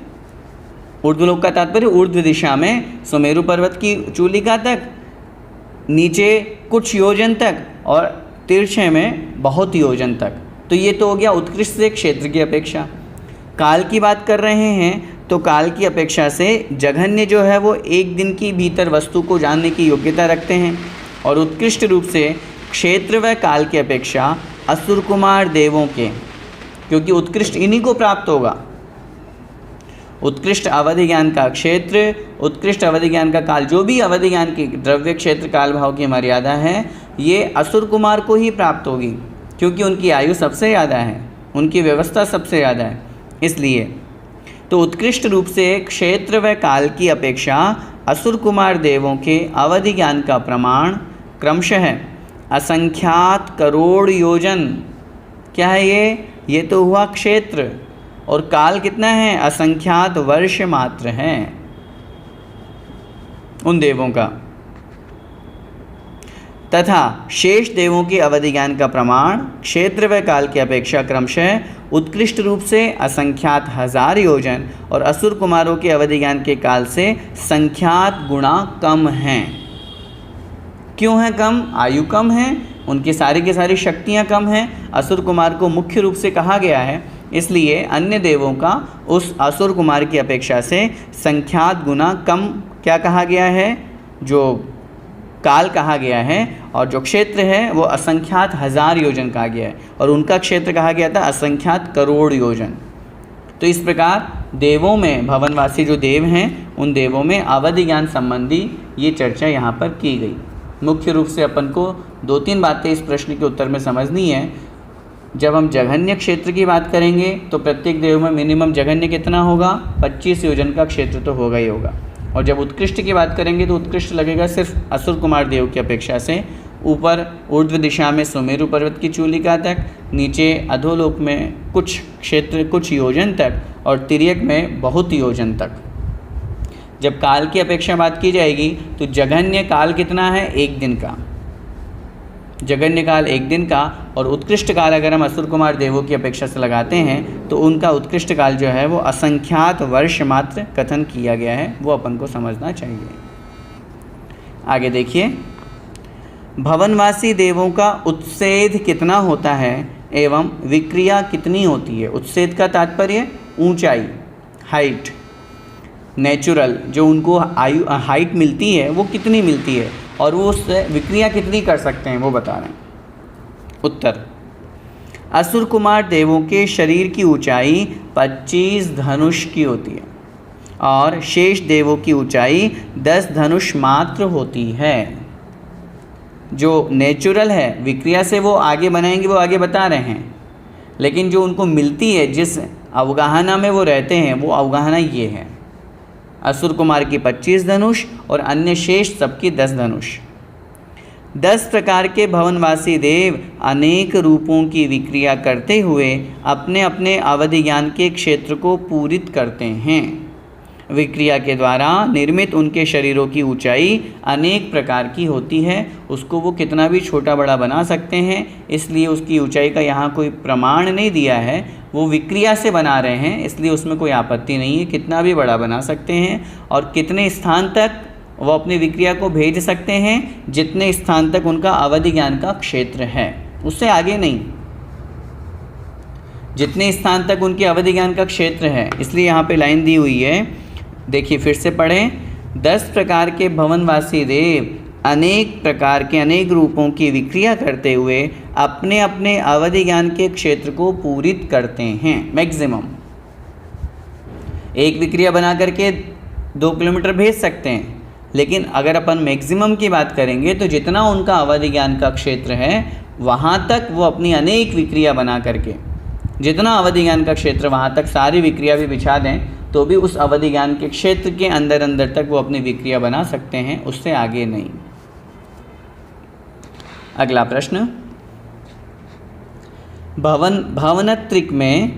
ऊर्ध्वलोक का तात्पर्य ऊर्ध्व दिशा में सुमेरु पर्वत की चूलिका तक, नीचे कुछ योजन तक और तिरछे में बहुत योजन तक। तो ये तो हो गया उत्कृष्ट से क्षेत्र की अपेक्षा। काल की बात कर रहे हैं तो काल की अपेक्षा से जघन्य जो है वो एक दिन की भीतर वस्तु को जानने की योग्यता रखते हैं। और उत्कृष्ट रूप से क्षेत्र व काल की अपेक्षा असुर कुमार देवों के, क्योंकि उत्कृष्ट इन्हीं को प्राप्त होगा। उत्कृष्ट अवधि ज्ञान का क्षेत्र, उत्कृष्ट अवधि ज्ञान का काल, जो भी अवधि ज्ञान की द्रव्य क्षेत्र काल भाव की मर्यादा है ये असुर कुमार को ही प्राप्त होगी, क्योंकि उनकी आयु सबसे ज़्यादा है, उनकी व्यवस्था सबसे ज़्यादा है। इसलिए तो उत्कृष्ट रूप से क्षेत्र व काल की अपेक्षा असुर कुमार देवों के अवधि ज्ञान का प्रमाण क्रमशः असंख्यात करोड़ योजन, क्या है ये तो हुआ क्षेत्र, और काल कितना है? असंख्यात वर्ष मात्र है उन देवों का। तथा शेष देवों की अवधि ज्ञान का प्रमाण क्षेत्र व काल की अपेक्षा क्रमशः उत्कृष्ट रूप से असंख्यात 1000 योजन और असुर कुमारों के अवधि ज्ञान के काल से संख्यात गुणा कम हैं। क्यों है कम? आयु कम है, उनकी सारी की सारी शक्तियाँ कम हैं। असुर कुमार को मुख्य रूप से कहा गया है, इसलिए अन्य देवों का उस असुर कुमार की अपेक्षा से संख्यात गुना कम क्या कहा गया है? जो काल कहा गया है, और जो क्षेत्र है वो असंख्यात 1000 योजन कहा गया है, और उनका क्षेत्र कहा गया था असंख्यात करोड़ योजन। तो इस प्रकार देवों में भवनवासी जो देव हैं उन देवों में अवधि ज्ञान संबंधी ये चर्चा यहाँ पर की गई। मुख्य रूप से अपन को 2-3 बातें इस प्रश्न के उत्तर में समझनी है। जब हम जघन्य क्षेत्र की बात करेंगे तो प्रत्येक देव में मिनिमम जघन्य कितना होगा? 25 योजन का क्षेत्र तो होगा ही होगा। और जब उत्कृष्ट की बात करेंगे तो उत्कृष्ट लगेगा सिर्फ असुर कुमार देव की अपेक्षा से। ऊपर ऊर्ध्व दिशा में सुमेरु पर्वत की चूलिका तक, नीचे अधोलोक में कुछ क्षेत्र कुछ योजन तक, और तिर्यक में बहुत योजन तक। जब काल की अपेक्षा बात की जाएगी तो जघन्य काल कितना है? 1 दिन का। जघन्य काल 1 दिन का, और उत्कृष्ट काल अगर हम असुर कुमार देवों की अपेक्षा से लगाते हैं तो उनका उत्कृष्ट काल जो है वो असंख्यात वर्ष मात्र कथन किया गया है, वो अपन को समझना चाहिए। आगे देखिए, भवनवासी देवों का उत्सेद कितना होता है एवं विक्रिया कितनी होती है? उत्सेद का तात्पर्य ऊंचाई, हाइट। नेचुरल जो उनको हाइट मिलती है वो कितनी मिलती है, और वो उससे विक्रिया कितनी कर सकते हैं वो बता रहे हैं। उत्तर, असुर कुमार देवों के शरीर की ऊंचाई 25 धनुष की होती है और शेष देवों की ऊंचाई 10 धनुष मात्र होती है। जो नेचुरल है विक्रिया से वो आगे बनाएंगे, वो आगे बता रहे हैं, लेकिन जो उनको मिलती है जिस अवगाहना में वो रहते हैं वो अवगाहना ये है। असुर कुमार की 25 धनुष और अन्य शेष सबकी 10 धनुष। 10 प्रकार के भवनवासी देव अनेक रूपों की विक्रिया करते हुए अपने अपने अवधि ज्ञान के क्षेत्र को पूरित करते हैं। विक्रिया के द्वारा निर्मित उनके शरीरों की ऊंचाई अनेक प्रकार की होती है। उसको वो कितना भी छोटा बड़ा बना सकते हैं, इसलिए उसकी ऊंचाई का यहाँ कोई प्रमाण नहीं दिया है। वो विक्रिया से बना रहे हैं, इसलिए उसमें कोई आपत्ति नहीं है, कितना भी बड़ा बना सकते हैं। और कितने स्थान तक वो अपनी विक्रिया को भेज सकते हैं? जितने स्थान तक उनका अवधि ज्ञान का क्षेत्र है, उससे आगे नहीं। जितने स्थान तक उनके अवधि ज्ञान का क्षेत्र है, इसलिए यहाँ पे लाइन दी हुई है, देखिए फिर से पढ़ें। 10 प्रकार के भवनवासी देव अनेक प्रकार के अनेक रूपों की विक्रिया करते हुए अपने अपने अवधि ज्ञान के क्षेत्र को पूरित करते हैं। मैक्सिमम एक विक्रिया बना करके 2 किलोमीटर भेज सकते हैं, लेकिन अगर अपन मैक्सिमम की बात करेंगे तो जितना उनका अवधि ज्ञान का क्षेत्र है वहाँ तक वो अपनी अनेक विक्रिया बना करके, जितना अवधि ज्ञान का क्षेत्र वहाँ तक सारी विक्रिया भी बिछा दें तो भी उस अवधि ज्ञान के क्षेत्र के अंदर अंदर तक वो अपनी विक्रिया बना सकते हैं, उससे आगे नहीं। अगला प्रश्न, भवनत्रिक में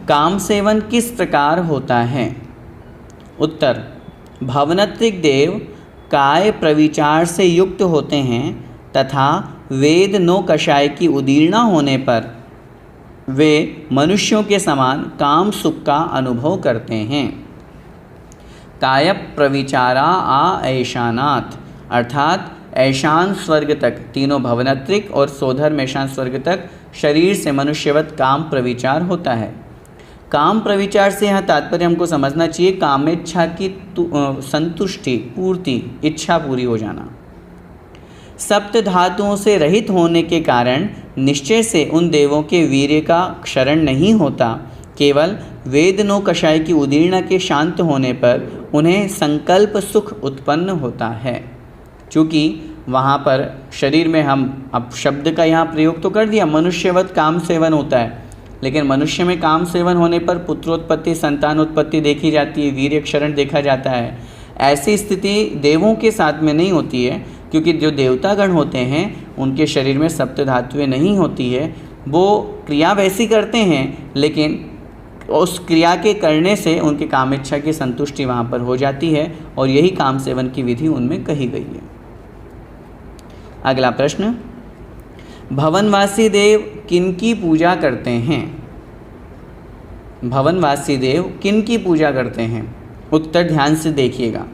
काम सेवन किस प्रकार होता है? उत्तर, भवनत्रिक देव काय प्रविचार से युक्त होते हैं तथा वेद नो कषाय की उदीर्णा होने पर वे मनुष्यों के समान काम सुख का अनुभव करते हैं। काय प्रविचारा आ ऐशानाथ, अर्थात ऐशान स्वर्ग तक, तीनों भवनत्रिक और सोधर्म ऐशान स्वर्ग तक शरीर से मनुष्यवत काम प्रविचार होता है। काम प्रविचार से यहाँ तात्पर्य हमको समझना चाहिए कामेच्छा की संतुष्टि, पूर्ति, इच्छा पूरी हो जाना। सप्त धातुओं से रहित होने के कारण निश्चय से उन देवों के वीर्य का क्षरण नहीं होता। केवल वेदनो कषाय की उदीर्णा के शांत होने पर उन्हें संकल्प सुख उत्पन्न होता है। चूँकि वहाँ पर शरीर में हम अब शब्द का यहाँ प्रयोग तो कर दिया, मनुष्यवत काम सेवन होता है, लेकिन मनुष्य में काम सेवन होने पर पुत्रोत्पत्ति, संतानोत्पत्ति देखी जाती है, वीर्य क्षरण देखा जाता है। ऐसी स्थिति देवों के साथ में नहीं होती है, क्योंकि जो देवतागण होते हैं उनके शरीर में सप्त धातुएं नहीं होती है। वो क्रिया वैसी करते हैं, लेकिन उस क्रिया के करने से उनके कामेच्छा की संतुष्टि वहाँ पर हो जाती है, और यही काम सेवन की विधि उनमें कही गई है। अगला प्रश्न, भवनवासी देव किनकी पूजा करते हैं? भवनवासी देव किनकी पूजा करते हैं? उत्तर ध्यान से देखिएगा।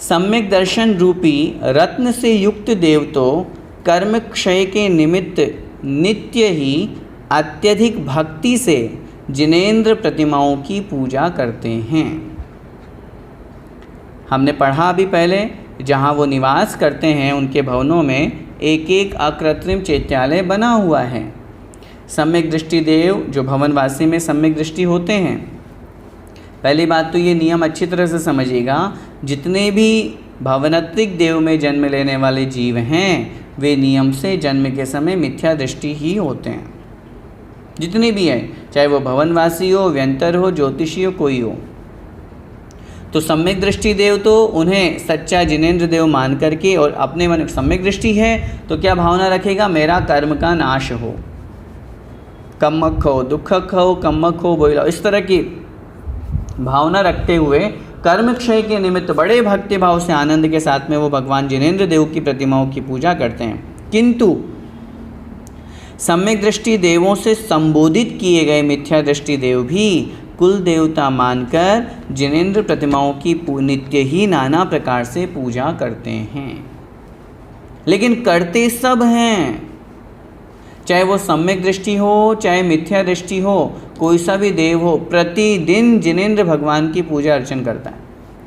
सम्यक दर्शन रूपी रत्न से युक्त देव तो कर्म क्षय के निमित्त नित्य ही अत्यधिक भक्ति से जिनेंद्र प्रतिमाओं की पूजा करते हैं। हमने पढ़ा अभी पहले, जहाँ वो निवास करते हैं उनके भवनों में एक एक अकृत्रिम चैत्यालय बना हुआ है। सम्यक दृष्टि देव जो भवनवासी में सम्यक दृष्टि होते हैं, पहली बात तो ये नियम अच्छी तरह से समझिएगा, जितने भी भवनत्रिक देव में जन्म लेने वाले जीव हैं वे नियम से जन्म के समय मिथ्या दृष्टि ही होते हैं। जितने भी हैं, चाहे वो भवनवासी हो, व्यंतर हो, ज्योतिषी हो, कोई हो। तो सम्यक दृष्टि देव तो उन्हें सच्चा जिनेंद्र देव मान करके और अपने मन सम्यक दृष्टि है तो क्या भावना रखेगा? मेरा कर्म का नाश हो, कम्मक हो, दुखक हो, कम्मक हो, बोला, इस तरह की भावना रखते हुए कर्म क्षय के निमित्त बड़े भक्ति भाव से आनंद के साथ में वो भगवान जिनेंद्र देव की प्रतिमाओं की पूजा करते हैं। किंतु सम्यक दृष्टि देवों से संबोधित किए गए मिथ्या दृष्टि देव भी कुल देवता मानकर जिनेंद्र प्रतिमाओं की नित्य ही नाना प्रकार से पूजा करते हैं। लेकिन करते सब हैं, चाहे वो सम्यक दृष्टि हो चाहे मिथ्या दृष्टि हो, कोई सा भी देव हो, प्रतिदिन जिनेंद्र भगवान की पूजा अर्चन करता है।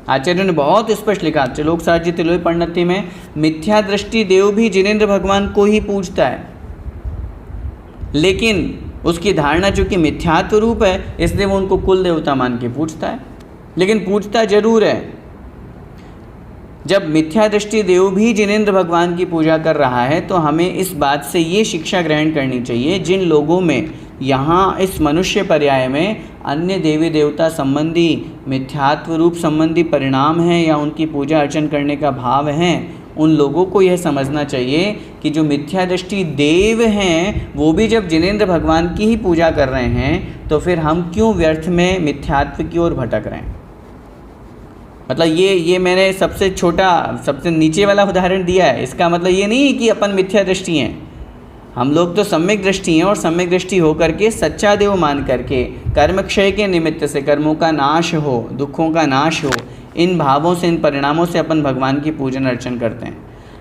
आचार्य ने बहुत स्पष्ट लिखा, त्रिलोक साजी तिलोई परिणति में, मिथ्या दृष्टि देव भी जिनेंद्र भगवान को ही पूजता है, लेकिन उसकी धारणा चूँकि मिथ्यात्व रूप है इसलिए वो उनको कुल देवता मान के पूजता है, लेकिन पूजता जरूर है। जब मिथ्या दृष्टि देव भी जिनेंद्र भगवान की पूजा कर रहा है तो हमें इस बात से ये शिक्षा ग्रहण करनी चाहिए, जिन लोगों में यहाँ इस मनुष्य पर्याय में अन्य देवी देवता संबंधी मिथ्यात्व रूप संबंधी परिणाम हैं या उनकी पूजा अर्चन करने का भाव है, उन लोगों को यह समझना चाहिए कि जो मिथ्या दृष्टि देव हैं वो भी जब जिनेंद्र भगवान की ही पूजा कर रहे हैं तो फिर हम क्यों व्यर्थ में मिथ्यात्व की ओर भटक रहे हैं। मतलब ये मैंने सबसे छोटा सबसे नीचे वाला उदाहरण दिया है। इसका मतलब ये नहीं है कि अपन मिथ्या दृष्टि हैं, हम लोग तो सम्यक दृष्टि हैं और सम्यक दृष्टि होकर के सच्चा देव मान करके कर्म क्षय के निमित्त से कर्मों का नाश हो, दुखों का नाश हो, इन भावों से इन परिणामों से अपन भगवान की पूजन अर्चन करते हैं।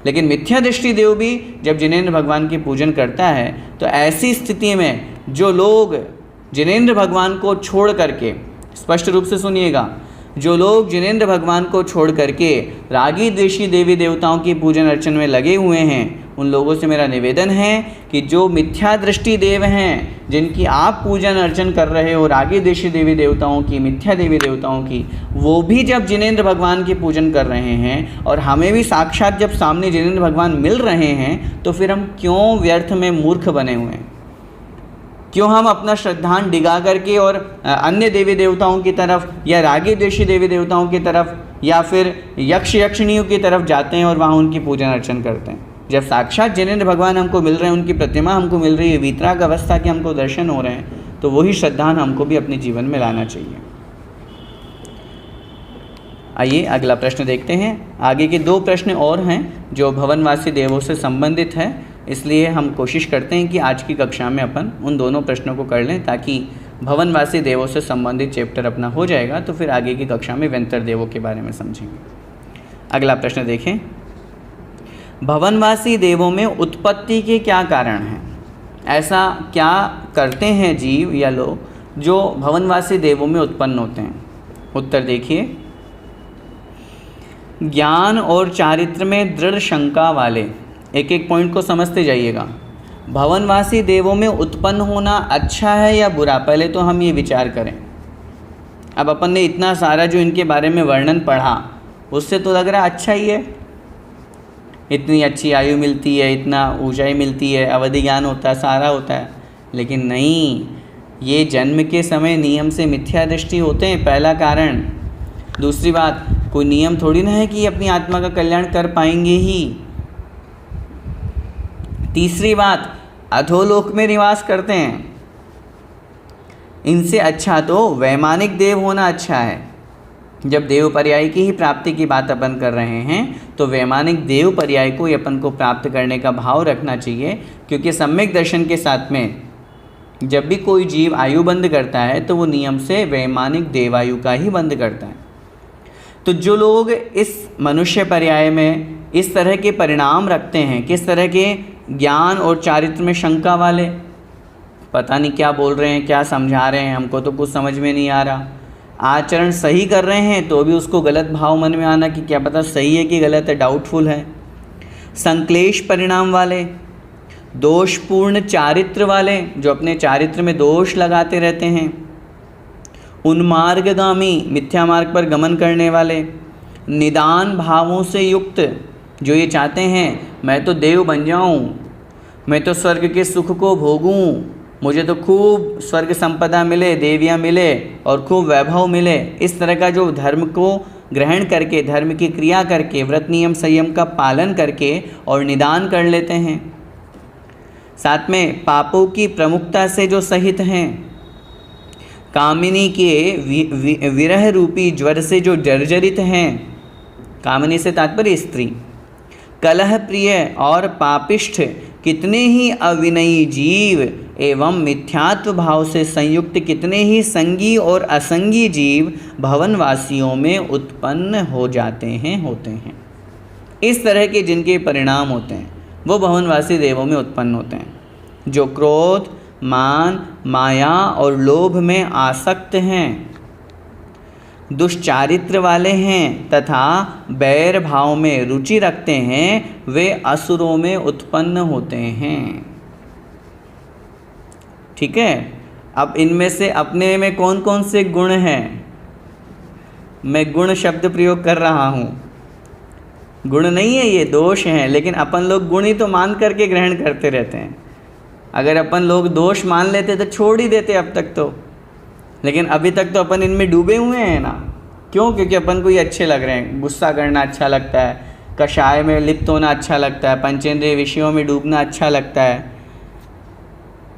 लेकिन मिथ्या दृष्टि देव भी जब जिनेंद्र भगवान की पूजन करता है तो ऐसी स्थिति में जो लोग जिनेंद्र भगवान को छोड़ करके, स्पष्ट रूप से सुनिएगा, जो लोग जिनेंद्र भगवान को छोड़ करके रागी द्वेषी देवी देवताओं की पूजन अर्चन में लगे हुए हैं, उन लोगों से मेरा निवेदन है कि जो मिथ्या दृष्टि देव हैं जिनकी आप पूजन अर्चन कर रहे हो, रागी द्वेषी देवी देवताओं की, मिथ्या देवी देवताओं की, वो भी जब जिनेंद्र भगवान की पूजन कर रहे हैं और हमें भी साक्षात जब सामने जिनेंद्र भगवान मिल रहे हैं तो फिर हम क्यों व्यर्थ में मूर्ख बने हुए हैं? क्यों हम अपना श्रद्धांजलि डिगा करके और अन्य देवी देवताओं की तरफ या रागी द्वेषी देवी देवताओं की तरफ या फिर यक्ष यक्षिणियों की तरफ जाते हैं और वहाँ उनकी पूजन अर्चन करते हैं, जब साक्षात जिनेंद्र भगवान हमको मिल रहे हैं, उनकी प्रतिमा हमको मिल रही है, वीतराग अवस्था के हमको दर्शन हो रहे हैं, तो वही श्रद्धांजलि हमको भी अपने जीवन में लाना चाहिए। आइए अगला प्रश्न देखते हैं। आगे के 2 प्रश्न और हैं जो भवनवासी देवों से संबंधित है, इसलिए हम कोशिश करते हैं कि आज की कक्षा में अपन उन दोनों प्रश्नों को कर लें ताकि भवनवासी देवों से संबंधित चैप्टर अपना हो जाएगा, तो फिर आगे की कक्षा में व्यंतर देवों के बारे में समझेंगे। अगला प्रश्न देखें, भवनवासी देवों में उत्पत्ति के क्या कारण हैं? ऐसा क्या करते हैं जीव या लोग जो भवनवासी देवों में उत्पन्न होते हैं? उत्तर देखिए, ज्ञान और चारित्र में दृढ़ शंका वाले, एक एक पॉइंट को समझते जाइएगा। भवनवासी देवों में उत्पन्न होना अच्छा है या बुरा, पहले तो हम ये विचार करें। अब अपन ने इतना सारा जो इनके बारे में वर्णन पढ़ा उससे तो लग रहा अच्छा ही है, इतनी अच्छी आयु मिलती है, इतना ऊंचाई मिलती है, अवधि ज्ञान होता है, सारा होता है। लेकिन नहीं, ये जन्म के समय नियम से मिथ्या दृष्टि होते हैं, पहला कारण। दूसरी बात, कोई नियम थोड़ी ना है कि अपनी आत्मा का कल्याण कर पाएंगे ही। तीसरी बात, अधोलोक में निवास करते हैं, इनसे अच्छा तो वैमानिक देव होना अच्छा है। जब देव पर्याय की ही प्राप्ति की बात अपन कर रहे हैं तो वैमानिक देव पर्याय को ही अपन को प्राप्त करने का भाव रखना चाहिए, क्योंकि सम्यक दर्शन के साथ में जब भी कोई जीव आयु बंद करता है तो वो नियम से वैमानिक देवायु का ही बंद करता है। तो जो लोग इस मनुष्य पर्याय में इस तरह के परिणाम रखते हैं, किस तरह के ज्ञान और चारित्र में शंका वाले, पता नहीं क्या बोल रहे हैं, क्या समझा रहे हैं, हमको तो कुछ समझ में नहीं आ रहा, आचरण सही कर रहे हैं तो भी उसको गलत भाव मन में आना कि क्या पता सही है कि गलत है, डाउटफुल है, संक्लेश परिणाम वाले, दोषपूर्ण चारित्र वाले जो अपने चारित्र में दोष लगाते रहते हैं, उन्मार्गगामी मिथ्या मार्ग पर गमन करने वाले, निदान भावों से युक्त जो ये चाहते हैं मैं तो देव बन जाऊं, मैं तो स्वर्ग के सुख को भोगूं, मुझे तो खूब स्वर्ग संपदा मिले, देवियां मिले और खूब वैभव मिले, इस तरह का जो धर्म को ग्रहण करके, धर्म की क्रिया करके, व्रत नियम संयम का पालन करके और निदान कर लेते हैं। साथ में पापों की प्रमुखता से जो सहित हैं, कामिनी के विरह रूपी ज्वर से जो जर्जरित हैं, कामिनी से तात्पर्य स्त्री, कलह प्रिय और पापिष्ठ कितने ही अविनयी जीव एवं मिथ्यात्व भाव से संयुक्त कितने ही संगी और असंगी जीव भवनवासियों में उत्पन्न हो जाते हैं, होते हैं। इस तरह के जिनके परिणाम होते हैं वो भवनवासी देवों में उत्पन्न होते हैं, जो क्रोध, मान, माया और लोभ में आसक्त हैं, दुष्चारित्र वाले हैं तथा बैर भाव में रुचि रखते हैं, वे असुरों में उत्पन्न होते हैं। ठीक है। अब इनमें से अपने में कौन कौन से गुण हैं? मैं गुण शब्द प्रयोग कर रहा हूँ, गुण नहीं है ये, दोष हैं, लेकिन अपन लोग गुण ही तो मान करके ग्रहण करते रहते हैं। अगर अपन लोग दोष मान लेते तो छोड़ ही देते अब तक तो, लेकिन अभी तक तो अपन इनमें डूबे हुए हैं ना। क्यों? क्योंकि अपन को ये अच्छे लग रहे हैं, गुस्सा करना अच्छा लगता है, कषाय में लिप्त होना अच्छा लगता है, पंचेंद्रिय विषयों में डूबना अच्छा लगता है,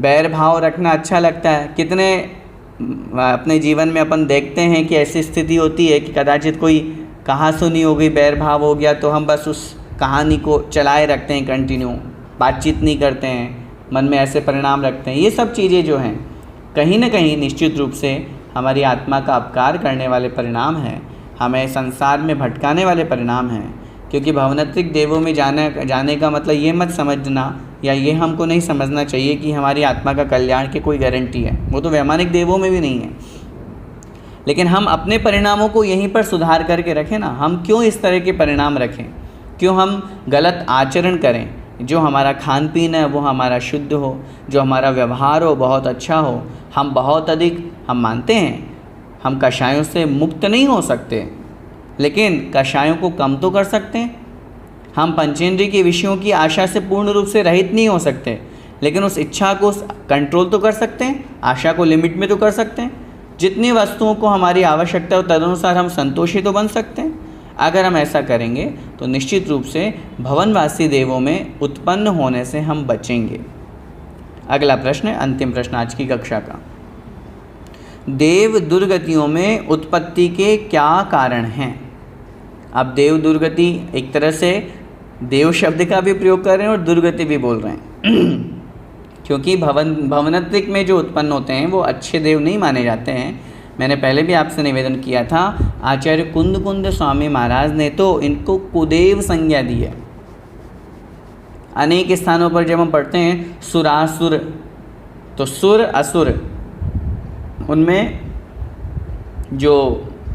बैर भाव रखना अच्छा लगता है। कितने अपने जीवन में अपन देखते हैं कि ऐसी स्थिति होती है कि कदाचित कोई कहा सुनी हो गई, बैर भाव हो गया तो हम बस उस कहानी को चलाए रखते हैं, कंटिन्यू बातचीत नहीं करते हैं, मन में ऐसे परिणाम रखते हैं। ये सब चीज़ें जो हैं कहीं ना कहीं निश्चित रूप से हमारी आत्मा का अपकार करने वाले परिणाम हैं, हमें संसार में भटकाने वाले परिणाम हैं। क्योंकि भवनत्रिक देवों में जाने का मतलब ये मत समझना या ये हमको नहीं समझना चाहिए कि हमारी आत्मा का कल्याण की कोई गारंटी है, वो तो वैमानिक देवों में भी नहीं है। लेकिन हम अपने परिणामों को यहीं पर सुधार करके रखें ना। हम क्यों इस तरह के परिणाम रखें? क्यों हम गलत आचरण करें? जो हमारा खान पीन है वो हमारा शुद्ध हो, जो हमारा व्यवहार हो बहुत अच्छा हो। हम बहुत अधिक हम मानते हैं हम कषायों से मुक्त नहीं हो सकते, लेकिन कषायों को कम तो कर सकते हैं। हम पंचेंद्रिय के विषयों की आशा से पूर्ण रूप से रहित नहीं हो सकते, लेकिन उस इच्छा को कंट्रोल तो कर सकते हैं, आशा को लिमिट में तो कर सकते हैं। जितनी वस्तुओं को हमारी आवश्यकता हो तदनुसार हम संतोषी तो बन सकते हैं। अगर हम ऐसा करेंगे तो निश्चित रूप से भवनवासी देवों में उत्पन्न होने से हम बचेंगे। अगला प्रश्न है, अंतिम प्रश्न आज की कक्षा का। देव दुर्गतियों में उत्पत्ति के क्या कारण हैं? अब देव दुर्गति एक तरह से देव शब्द का भी प्रयोग कर रहे हैं और दुर्गति भी बोल रहे हैं क्योंकि भवनत्रिक में जो उत्पन्न होते हैं वो अच्छे देव नहीं माने जाते हैं। मैंने पहले भी आपसे निवेदन किया था, आचार्य कुंद स्वामी महाराज ने तो इनको कुदेव संज्ञा दी है। अनेक स्थानों पर जब हम पढ़ते हैं सुरासुर, तो सुर असुर, उनमें जो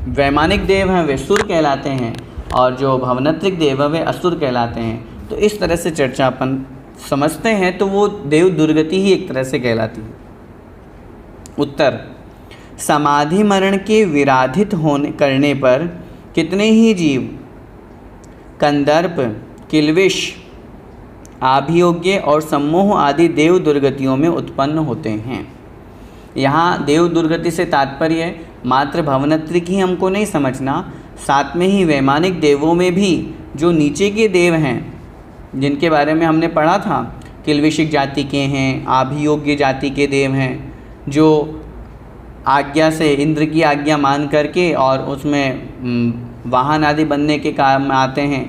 वैमानिक देव हैं वे सुर कहलाते हैं और जो भवनत्रिक देव हैं वे असुर कहलाते हैं। तो इस तरह से चर्चा अपन समझते हैं तो वो देव दुर्गति ही एक तरह से कहलाती है। उत्तर, समाधि मरण के विराधित होने करने पर कितने ही जीव कंदर्प, किल्विष, आभियोग्य और सम्मोह आदि देव दुर्गतियों में उत्पन्न होते हैं। यहाँ देव दुर्गति से तात्पर्य मात्र भवनत्रिक ही हमको नहीं समझना, साथ में ही वैमानिक देवों में भी जो नीचे के देव हैं जिनके बारे में हमने पढ़ा था, किल्विशिक जाति के हैं, आभियोग्य जाति के देव हैं, जो आज्ञा से, इंद्र की आज्ञा मान करके और उसमें वाहन आदि बनने के काम में आते हैं।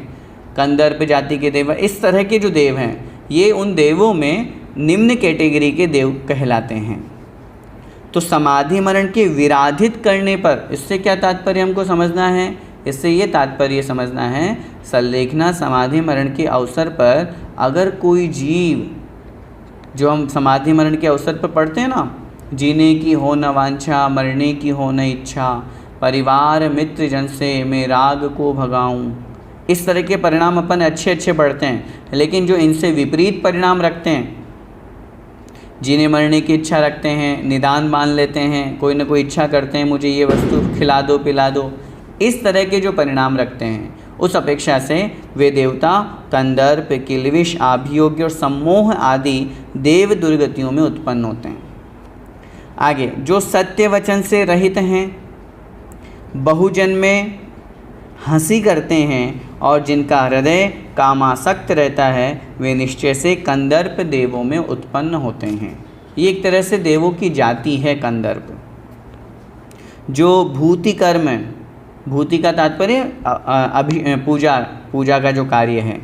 कंदर्प जाति के देव, इस तरह के जो देव हैं ये उन देवों में निम्न कैटेगरी के देव कहलाते हैं। तो समाधि मरण के विराधित करने पर, इससे क्या तात्पर्य हमको समझना है? इससे ये तात्पर्य समझना है, संलेखना समाधि मरण के अवसर पर अगर कोई जीव, जो हम समाधि मरण के अवसर पर पढ़ते हैं ना, जीने की हो न वांछा, मरने की हो न इच्छा, परिवार मित्र जन से मैं राग को भगाऊं, इस तरह के परिणाम अपन अच्छे अच्छे पढ़ते हैं। लेकिन जो इनसे विपरीत परिणाम रखते हैं, जीने मरने की इच्छा रखते हैं, निदान मान लेते हैं, कोई ना कोई इच्छा करते हैं मुझे ये वस्तु खिला दो पिला दो, इस तरह के जो परिणाम रखते हैं, उस अपेक्षा से वे देवता कंदर्प, किल्बिष, आभियोग्य और सम्मोह आदि देव दुर्गतियों में उत्पन्न होते हैं। आगे, जो सत्य वचन से रहित हैं, बहुजन में हंसी करते हैं और जिनका हृदय कामासक्त रहता है, वे निश्चय से कंदर्प देवों में उत्पन्न होते हैं। ये एक तरह से देवों की जाति है कंदर्प। जो भूति कर्म, भूति का तात्पर्य पूजा का जो कार्य है,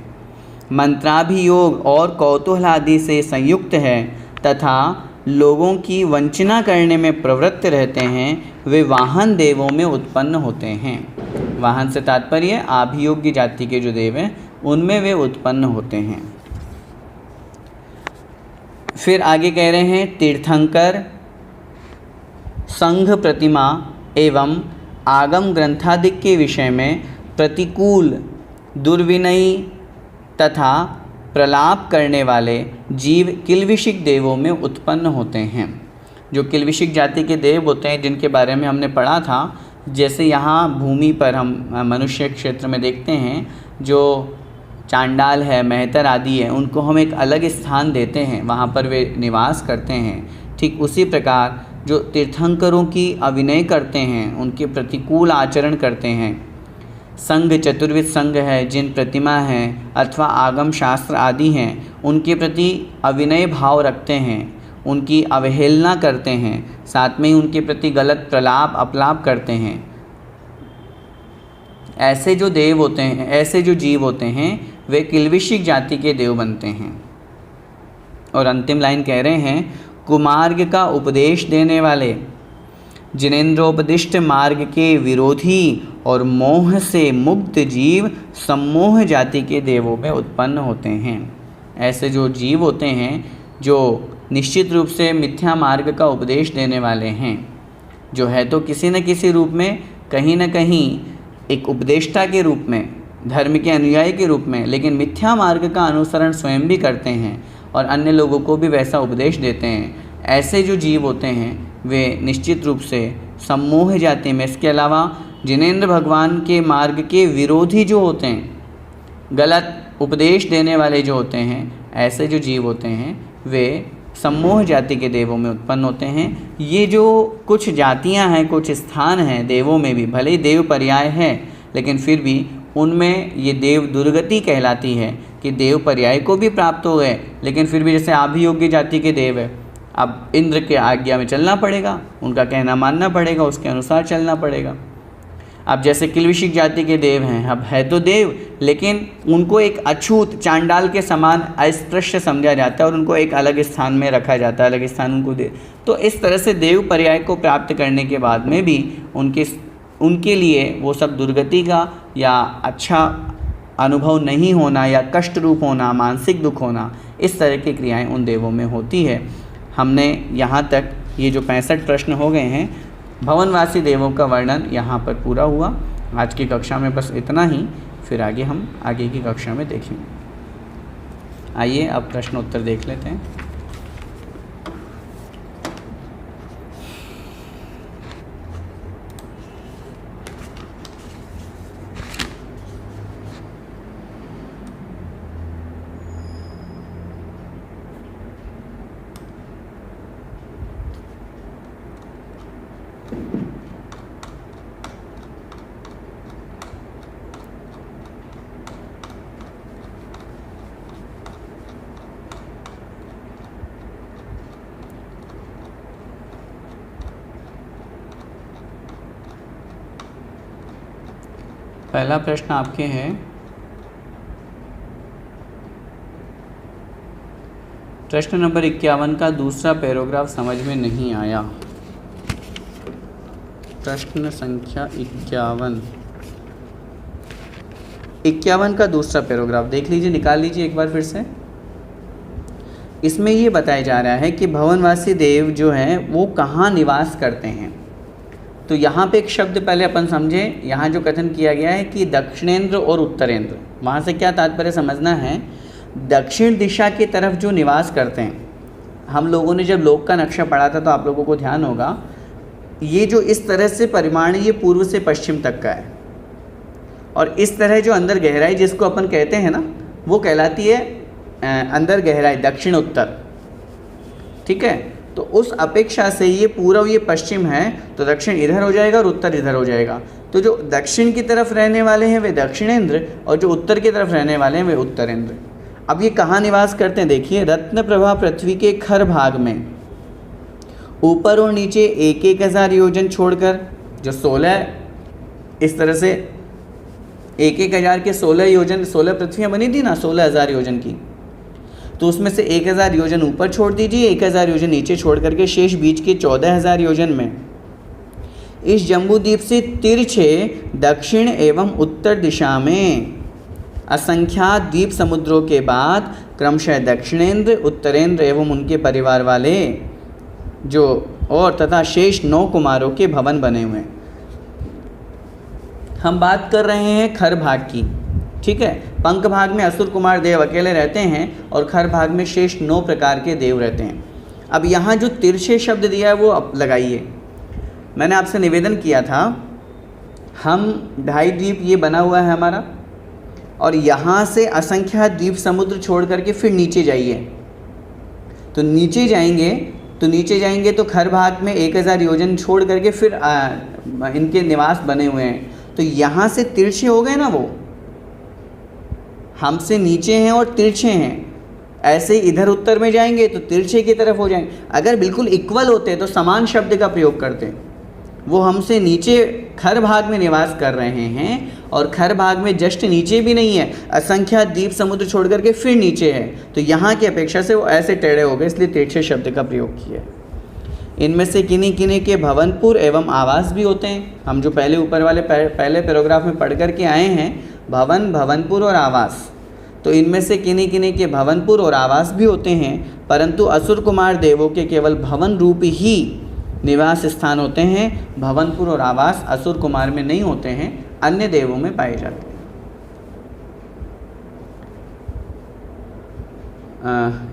मंत्राभियोग और कौतूहल आदि से संयुक्त है तथा लोगों की वंचना करने में प्रवृत्त रहते हैं, वे वाहन देवों में उत्पन्न होते हैं। वाहन से तात्पर्य आभियोग्य जाति के जो देव हैं उनमें वे उत्पन्न होते हैं। फिर आगे कह रहे हैं, तीर्थंकर, संघ प्रतिमा एवं आगम ग्रंथादिक के विषय में प्रतिकूल, दुर्विनयी तथा प्रलाप करने वाले जीव किल्बिषिक देवों में उत्पन्न होते हैं। जो किल्बिषिक जाति के देव होते हैं, जिनके बारे में हमने पढ़ा था, जैसे यहाँ भूमि पर हम मनुष्य क्षेत्र में देखते हैं, जो चांडाल है, मेहतर आदि है, उनको हम एक अलग स्थान देते हैं, वहाँ पर वे निवास करते हैं। ठीक उसी प्रकार जो तीर्थंकरों की अभिनय करते हैं, उनके प्रतिकूल आचरण करते हैं, संघ, चतुर्विध संघ है, जिन प्रतिमा हैं अथवा आगम शास्त्र आदि हैं, उनके प्रति अविनय भाव रखते हैं, उनकी अवहेलना करते हैं, साथ में ही उनके प्रति गलत प्रलाप अपलाप करते हैं, ऐसे जो देव होते हैं, ऐसे जो जीव होते हैं, वे किल्बिषिक जाति के देव बनते हैं। और अंतिम लाइन कह रहे हैं, कुमार्ग का उपदेश देने वाले, जिनेन्द्रोपदिष्ट मार्ग के विरोधी और मोह से मुक्त जीव सम्मोह जाति के देवों में उत्पन्न होते हैं। ऐसे जो जीव होते हैं, जो निश्चित रूप से मिथ्या मार्ग का उपदेश देने वाले हैं, जो है तो किसी न किसी रूप में, कहीं न कहीं एक उपदेष्टा के रूप में, धर्म के अनुयायी के रूप में, लेकिन मिथ्या मार्ग का अनुसरण स्वयं भी करते हैं और अन्य लोगों को भी वैसा उपदेश देते हैं। ऐसे जो जीव होते हैं वे निश्चित रूप से सम्मोह जाति में, इसके अलावा जिनेंद्र भगवान के मार्ग के विरोधी जो होते हैं, गलत उपदेश देने वाले जो होते हैं, ऐसे जो जीव होते हैं वे सम्मोह जाति के देवों में उत्पन्न होते हैं। ये जो कुछ जातियां हैं, कुछ स्थान हैं देवों में भी, भले ही देव पर्याय है, लेकिन फिर भी उनमें ये देव दुर्गति कहलाती है कि देव पर्याय को भी प्राप्त हो गए, लेकिन फिर भी जैसे आभियोग्य जाति के देव है, अब इंद्र के आज्ञा में चलना पड़ेगा, उनका कहना मानना पड़ेगा, उसके अनुसार चलना पड़ेगा। अब जैसे किल्बिषिक जाति के देव हैं, अब है तो देव, लेकिन उनको एक अछूत चांडाल के समान अस्पृश्य समझा जाता है और उनको एक अलग स्थान में रखा जाता है, अलग स्थान उनको दे। तो इस तरह से देव पर्याय को प्राप्त करने के बाद में भी उनके लिए वो सब दुर्गति का या अच्छा अनुभव नहीं होना या कष्ट रूप होना, मानसिक दुख होना, इस तरह की क्रियाएं उन देवों में होती है। हमने यहाँ तक ये जो 65 प्रश्न हो गए हैं, भवनवासी देवों का वर्णन यहाँ पर पूरा हुआ। आज की कक्षा में बस इतना ही, फिर आगे हम आगे की कक्षा में देखेंगे। आइए अब प्रश्न उत्तर देख लेते हैं। पहला प्रश्न आपके है, प्रश्न नंबर 51 का दूसरा पैराग्राफ समझ में नहीं आया। प्रश्न संख्या 51 का दूसरा पैराग्राफ देख लीजिए, निकाल लीजिए एक बार फिर से। इसमें ये बताया जा रहा है कि भवनवासी देव जो हैं वो कहाँ निवास करते हैं। तो यहाँ पे एक शब्द पहले अपन समझे, यहाँ जो कथन किया गया है कि दक्षिणेंद्र और उत्तरेंद्र, वहाँ से क्या तात्पर्य समझना है। दक्षिण दिशा की तरफ जो निवास करते हैं, हम लोगों ने जब लोक का नक्शा पढ़ा था तो आप लोगों को ध्यान होगा, ये जो इस तरह से परिमाण ये पूर्व से पश्चिम तक का है, और इस तरह जो अंदर गहराई जिसको अपन कहते हैं ना, वो कहलाती है अंदर गहराई दक्षिण उत्तर। ठीक है, तो उस अपेक्षा से ये पूर्व ये पश्चिम है, तो दक्षिण इधर हो जाएगा और उत्तर इधर हो जाएगा। तो जो दक्षिण की तरफ रहने वाले हैं वे दक्षिणेंद्र, और जो उत्तर की तरफ रहने वाले हैं वे उत्तरेंद्र। अब ये कहाँ निवास करते हैं, देखिए, रत्न प्रभा पृथ्वी के खर भाग में ऊपर और नीचे 1,000 योजन छोड़कर, जो 16 इस तरह से 1,000 के 16 योजन, 16 पृथ्वियाँ बनी थी ना 16,000 योजन की, तो उसमें से 1,000 योजन ऊपर छोड़ दीजिए, 1,000 योजन नीचे छोड़ करके शेष बीच के 14,000 योजन में इस जम्बूद्वीप से तिरछे दक्षिण एवं उत्तर दिशा में असंख्यात द्वीप समुद्रों के बाद क्रमशः दक्षिणेंद्र, उत्तरेंद्र एवं उनके परिवार वाले जो और तथा शेष 9 कुमारों के भवन बने हुए हैं। हम बात कर रहे हैं खर भाग की। ठीक है, पंख भाग में असुर कुमार देव अकेले रहते हैं और खर भाग में शेष 9 प्रकार के देव रहते हैं। अब यहाँ जो तिरछे शब्द दिया है वो अब लगाइए। मैंने आपसे निवेदन किया था, हम 2.5 द्वीप ये बना हुआ है हमारा, और यहाँ से असंख्यात द्वीप समुद्र छोड़ करके फिर नीचे जाइए, तो नीचे जाएंगे तो खर भाग में 1,000 योजन छोड़ करके फिर इनके निवास बने हुए हैं। तो यहाँ से तिरछे हो गए ना, वो हमसे नीचे हैं और तिरछे हैं। ऐसे ही इधर उत्तर में जाएंगे तो तिरछे की तरफ हो जाएंगे। अगर बिल्कुल इक्वल होते तो समान शब्द का प्रयोग करते। वो हमसे नीचे खर भाग में निवास कर रहे हैं और खर भाग में जस्ट नीचे भी नहीं है, असंख्यात द्वीप समुद्र छोड़ करके फिर नीचे है, तो यहाँ की अपेक्षा से वो ऐसे टेढ़े हो गए, इसलिए तिरछे शब्द का प्रयोग किया है। इनमें से किन्हीं किन्हीं के भवनपुर एवं आवास भी होते हैं। हम जो पहले ऊपर वाले पहले पैराग्राफ में पढ़ कर के आए हैं, भवन, भवनपुर और आवास, तो इनमें से किन्हीं किन्हीं के भवनपुर और आवास भी होते हैं, परंतु असुर कुमार देवों के केवल भवन रूप ही निवास स्थान होते हैं। भवनपुर और आवास असुर कुमार में नहीं होते हैं, अन्य देवों में पाए जाते हैं।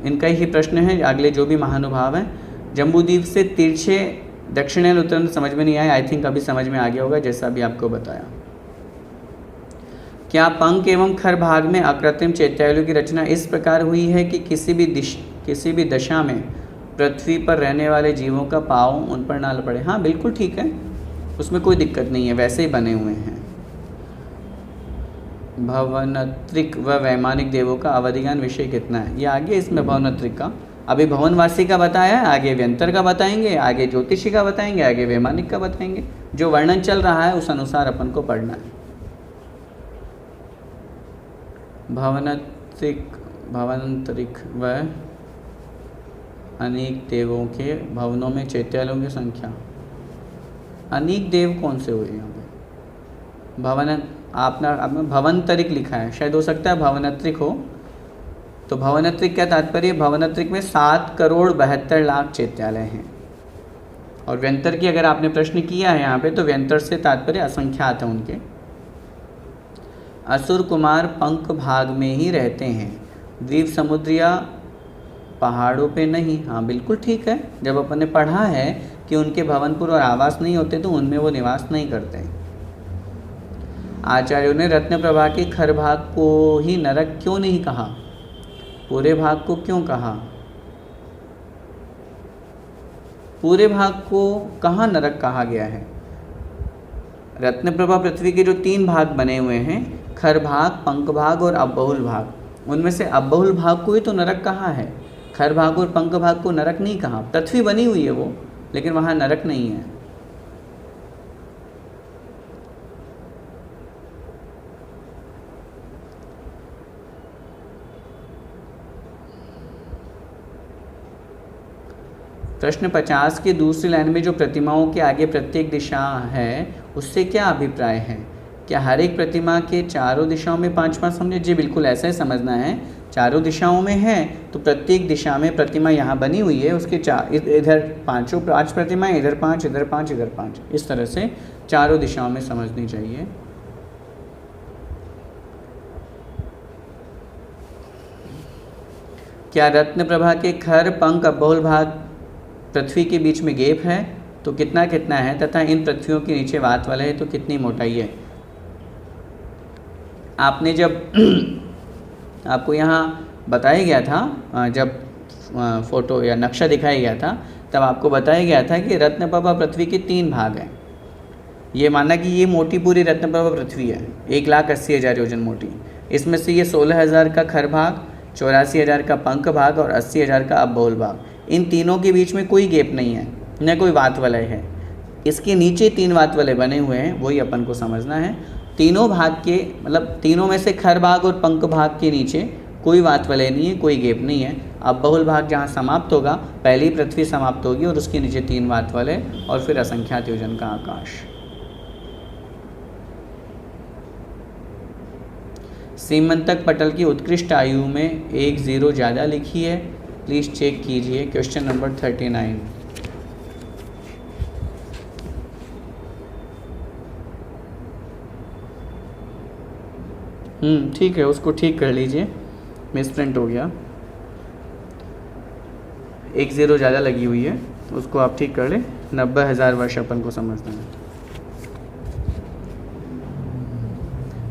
इनका ही प्रश्न है अगले जो भी महानुभाव हैं। जम्बूद्वीप से तिरछे दक्षिण एवं उत्तर समझ में नहीं आया, आई थिंक अभी समझ में आ गया होगा जैसा भी आपको बताया। क्या पंख एवं खर भाग में अकृत्रिम चैत्यालयों की रचना इस प्रकार हुई है कि किसी भी दशा में पृथ्वी पर रहने वाले जीवों का पाँव उन पर ना पड़े? हाँ बिल्कुल ठीक है, उसमें कोई दिक्कत नहीं है, वैसे ही बने हुए हैं। भवनत्रिक व वैमानिक देवों का अवधिज्ञान विषय कितना है? ये आगे इसमें भवनत्रिक का, अभी भवनवासी का बताया है, आगे व्यंतर का बताएंगे, आगे ज्योतिषी का बताएंगे, आगे वैमानिक का बताएंगे। जो वर्णन चल रहा है उस अनुसार अपन को पढ़ना है। भवनत्रिक व अनेक देवों के भवनों में चैत्यालयों की संख्या। अनेक देव कौन से हुए यहाँ पे? आपने भवनतरिक लिखा है, शायद हो सकता है भवनत्रिक हो। तो भवनत्रिक क्या तात्पर्य? भवनत्रिक में 7,72,00,000 चैत्यालय हैं। और व्यंतर की अगर आपने प्रश्न किया है यहाँ पे, तो व्यंतर से तात्पर्य असंख्यात है उनके। असुर कुमार पंख भाग में ही रहते हैं, द्वीप समुद्र या पहाड़ों पे नहीं। हाँ बिल्कुल ठीक है, जब अपन ने पढ़ा है कि उनके भवनपुर और आवास नहीं होते तो उनमें वो निवास नहीं करते। आचार्यों ने रत्न प्रभा के खर भाग को ही नरक क्यों नहीं कहा, पूरे भाग को क्यों कहा? पूरे भाग को कहाँ नरक कहा गया है? रत्न प्रभा पृथ्वी के जो 3 भाग बने हुए हैं, खर भाग, पंख भाग और अबहुल भाग, उनमें से अबहुल भाग को ही तो नरक कहा है। खर भाग और पंख भाग को नरक नहीं कहा। पृथ्वी बनी हुई है वो, लेकिन वहाँ नरक नहीं है। प्रश्न 50 की दूसरी लाइन में जो प्रतिमाओं के आगे प्रत्येक दिशा है उससे क्या अभिप्राय है? क्या हर एक प्रतिमा के चारों दिशाओं में 5-5 समझे? जी बिल्कुल ऐसा ही समझना है। चारों दिशाओं में है तो प्रत्येक दिशा में प्रतिमा यहाँ बनी हुई है, उसके इधर 5 प्रतिमाएं, इधर 5, इधर 5, इधर 5, इस तरह से चारों दिशाओं में समझनी चाहिए। क्या रत्न प्रभा के खर, पंख, बहुल भाग पृथ्वी के बीच में गैप है तो कितना कितना है, तथा इन पृथ्वियों के नीचे वात वाला है तो कितनी मोटाई है? आपने जब आपको यहाँ बताया गया था, जब फोटो या नक्शा दिखाया गया था, तब आपको बताया गया था कि रत्नप्रभा पृथ्वी के 3 भाग हैं। ये माना कि ये मोटी पूरी रत्नप्रभा पृथ्वी है, 1,80,000 योजन मोटी। इसमें से ये 16,000 का खर भाग, 84,000 का पंख भाग और 80,000 का अबहुल भाग। इन तीनों के बीच में कोई गैप नहीं है, न कोई वात वलय है। इसके नीचे 3 वात वलय बने हुए हैं, वही अपन को समझना है। तीनों भाग के मतलब तीनों में से खर भाग और पंख भाग के नीचे कोई वात वलय नहीं है, कोई गैप नहीं है। अब बहुल भाग जहाँ समाप्त होगा, पहली पृथ्वी समाप्त होगी और उसके नीचे 3 वात वलय और फिर असंख्यात योजन का आकाश। सीमंतक पटल की उत्कृष्ट आयु में 1 0 ज़्यादा लिखी है, प्लीज़ चेक कीजिए। Question number 39। ठीक है, उसको ठीक कर लीजिए, मिसप्रिंट हो गया, 1 0 ज़्यादा लगी हुई है, उसको आप ठीक कर लें। 90,000 वर्ष अपन को समझना है।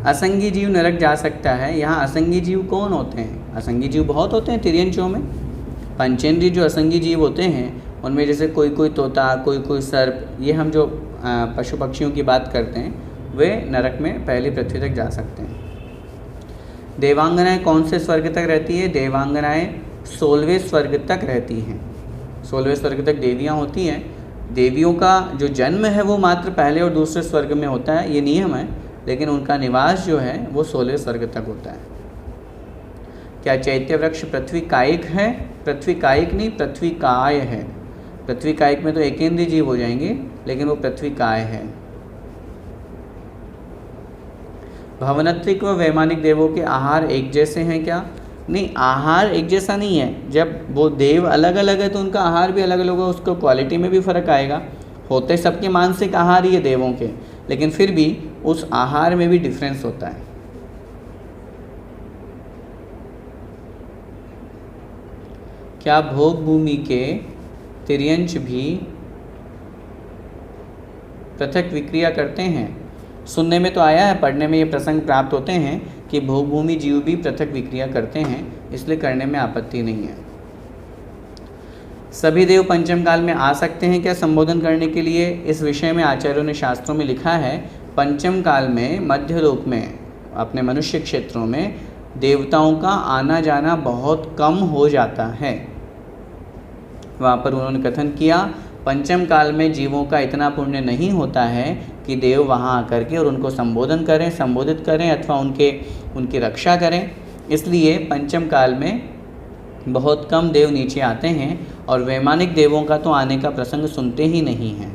असंगी जीव नरक जा सकता है। यहाँ असंगी जीव कौन होते हैं? असंगी जीव बहुत होते हैं तिर्यंचों में। पंचेंद्रिय जो असंगी जीव होते हैं उनमें जैसे कोई कोई तोता, कोई कोई सर्प, ये हम जो पशु पक्षियों की बात करते हैं, वे नरक में पहली पृथ्वी तक जा सकते हैं। देवांगनाएं कौन से स्वर्ग तक रहती है? देवांगनाएं 16वें स्वर्ग तक रहती हैं। 16वें स्वर्ग तक देवियाँ होती हैं। देवियों का जो जन्म है वो मात्र पहले और दूसरे स्वर्ग में होता है, ये नियम है, लेकिन उनका निवास जो है वो 16वें स्वर्ग तक होता है। क्या चैत्य वृक्ष पृथ्वी कायिक है? पृथ्वी कायिक नहीं, पृथ्वी काय है। पृथ्वी कायिक में तो एकेंद्रीय जीव हो जाएंगे, लेकिन वो पृथ्वी काय है। भवनत्रिक व वैमानिक देवों के आहार एक जैसे हैं क्या? नहीं, आहार एक जैसा नहीं है। जब वो देव अलग अलग है तो उनका आहार भी अलग अलग होगा, उसको क्वालिटी में भी फ़र्क आएगा। होते सबके मानसिक आहार ही है देवों के, लेकिन फिर भी उस आहार में भी डिफरेंस होता है। क्या भोग भूमि के तिर्यंच भी पृथक विक्रिया करते हैं? सुनने में तो आया है, पढ़ने में ये प्रसंग प्राप्त होते हैं कि भोग भूमि जीव भी पृथक विक्रिया करते हैं, इसलिए करने में आपत्ति नहीं है। सभी देव पंचम काल में आ सकते हैं क्या संबोधन करने के लिए? इस विषय में आचार्यों ने शास्त्रों में लिखा है, पंचम काल में मध्यलोक में, अपने मनुष्य क्षेत्रों में देवताओं का आना जाना बहुत कम हो जाता है। वहाँ पर उन्होंने कथन किया, पंचम काल में जीवों का इतना पुण्य नहीं होता है कि देव वहाँ आकर के और उनको संबोधन करें, संबोधित करें अथवा उनकी रक्षा करें। इसलिए पंचम काल में बहुत कम देव नीचे आते हैं और वैमानिक देवों का तो आने का प्रसंग सुनते ही नहीं हैं।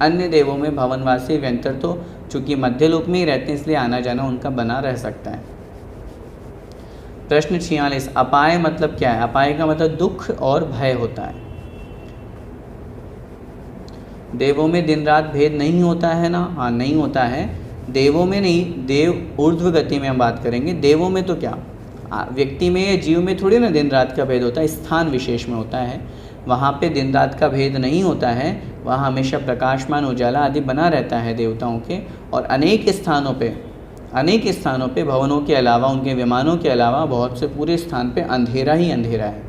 अन्य देवों में भवनवासी व्यंतर तो चूँकि मध्यलोक में ही रहते हैं, इसलिए आना जाना उनका बना रह सकता है। प्रश्न 46, अपाय मतलब क्या है? अपाय का मतलब दुख और भय होता है। देवों में दिन रात भेद नहीं होता है ना? हाँ, नहीं होता है। देवों में नहीं, देव ऊर्ध्व गति में हम बात करेंगे। देवों में तो क्या, व्यक्ति में या जीव में थोड़ी ना दिन रात का भेद होता है, स्थान विशेष में होता है। वहाँ पे दिन रात का भेद नहीं होता है, वहाँ हमेशा प्रकाशमान उजाला आदि बना रहता है देवताओं के। और अनेक स्थानों पे भवनों के अलावा, उनके विमानों के अलावा बहुत से पूरे स्थान पे अंधेरा ही अंधेरा है।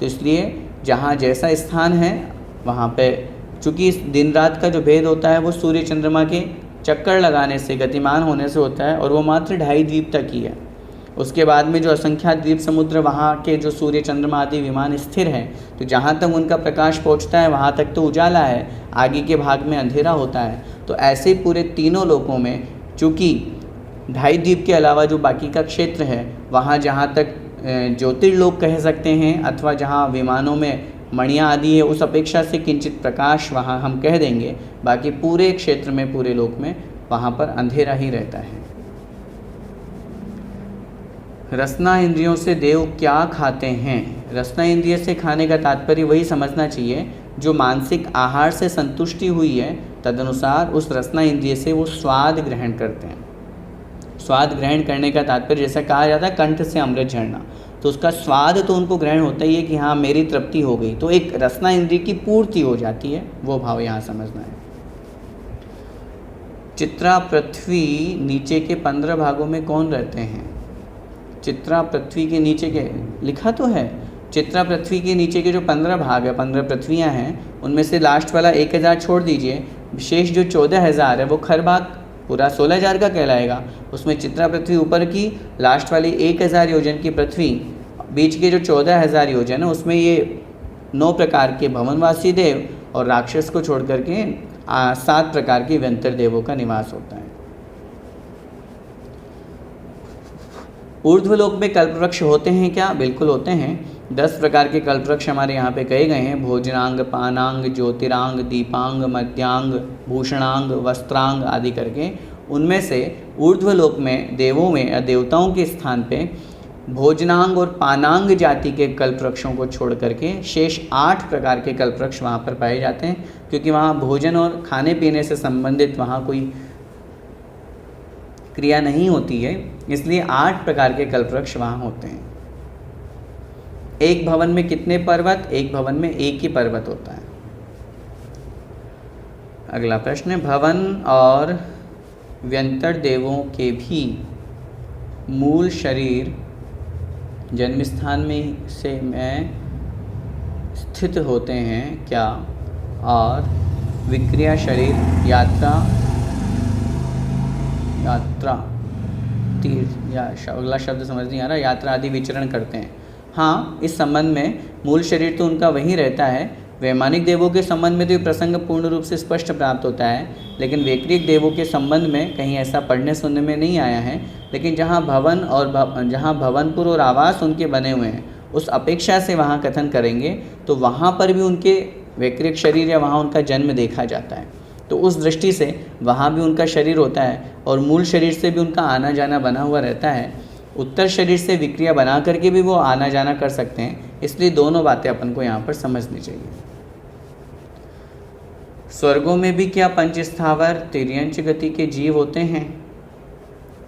तो इसलिए जहाँ जैसा स्थान है वहाँ पे, चूँकि इस दिन रात का जो भेद होता है वो सूर्य चंद्रमा के चक्कर लगाने से, गतिमान होने से होता है, और वो मात्र 2.5 द्वीप तक ही है। उसके बाद में जो असंख्यात द्वीप समुद्र, वहाँ के जो सूर्य चंद्रमा आदि विमान स्थिर हैं, तो जहाँ तक उनका प्रकाश पहुँचता है वहाँ तक तो उजाला है, आगे के भाग में अंधेरा होता है। तो ऐसे पूरे तीनों लोकों में चूँकि 2.5 द्वीप के अलावा जो बाकी का क्षेत्र है, वहाँ जहाँ तक ज्योतिर्लोक कह सकते हैं, अथवा जहाँ विमानों में मणियाँ आदि है उस अपेक्षा से किंचित प्रकाश वहाँ हम कह देंगे, बाकी पूरे क्षेत्र में, पूरे लोक में वहाँ पर अंधेरा ही रहता है। रसना इंद्रियों से देव क्या खाते हैं? रसना इंद्रिय से खाने का तात्पर्य वही समझना चाहिए जो मानसिक आहार से संतुष्टि हुई है, तदनुसार उस रसना इंद्रिय से वो स्वाद ग्रहण करते हैं। स्वाद ग्रहण करने का तात्पर्य जैसा कहा जाता है कंठ से अमृत झरना, तो उसका स्वाद तो उनको ग्रहण होता ही है कि हाँ मेरी तृप्ति हो गई, तो एक रसना इंद्रिय की पूर्ति हो जाती है, वो भाव यहाँ समझना है। चित्रा पृथ्वी नीचे के 15 भागों में कौन रहते हैं? चित्रा पृथ्वी के नीचे के लिखा तो है, चित्रा पृथ्वी के नीचे के जो 15 भाग है, 15 पृथ्वियाँ हैं, उनमें से लास्ट वाला 1000 छोड़ दीजिए, शेष जो 14000 है वो खरभाग पूरा 16000 का कहलाएगा। उसमें चित्रा पृथ्वी ऊपर की लास्ट वाली 1000 योजन की पृथ्वी, बीच के जो 14000 योजन है उसमें ये 9 प्रकार के भवनवासी देव और राक्षस को छोड़ करके 7 प्रकार के व्यंतर देवों का निवास होता है। ऊर्ध्वलोक में कल्पवृक्ष होते हैं क्या? बिल्कुल होते हैं। 10 प्रकार के कल्पवृक्ष हमारे यहाँ पे कहे गए हैं, भोजनांग, पानांग, ज्योतिरांग, दीपांग, मध्यांग, भूषणांग, वस्त्रांग आदि करके। उनमें से ऊर्ध्वलोक में देवों में या देवताओं के स्थान पे भोजनांग और पानांग जाति के कल्पवृक्षों को छोड़ करके शेष 8 प्रकार के कल्पवृक्ष वहाँ पर पाए जाते हैं, क्योंकि वहाँ भोजन और खाने पीने से संबंधित वहाँ कोई क्रिया नहीं होती है, इसलिए 8 प्रकार के कल्पवृक्ष वहाँ होते हैं। एक भवन में कितने पर्वत? एक भवन में एक ही पर्वत होता है। अगला प्रश्न है, भवन और व्यंतर देवों के भी मूल शरीर जन्म स्थान में स्थित होते हैं क्या? और विक्रिया शरीर यात्रा तीर्थ या अगला शब्द समझ नहीं आ रहा, यात्रा आदि विचरण करते हैं। हाँ, इस संबंध में मूल शरीर तो उनका वहीं रहता है। वैमानिक देवों के संबंध में तो ये प्रसंग पूर्ण रूप से स्पष्ट प्राप्त होता है, लेकिन वैक्रिक देवों के संबंध में कहीं ऐसा पढ़ने सुनने में नहीं आया है। लेकिन जहाँ भवनपुर और आवास उनके बने हुए हैं उस अपेक्षा से वहाँ कथन करेंगे तो वहाँ पर भी उनके वैक्रिक शरीर या वहाँ उनका जन्म देखा जाता है, तो उस दृष्टि से वहाँ भी उनका शरीर होता है और मूल शरीर से भी उनका आना जाना बना हुआ रहता है। उत्तर शरीर से विक्रिया बना करके भी वो आना जाना कर सकते हैं, इसलिए दोनों बातें अपन को यहाँ पर समझनी चाहिए। स्वर्गों में भी क्या पंच स्थावर तिर्यंच गति के जीव होते हैं?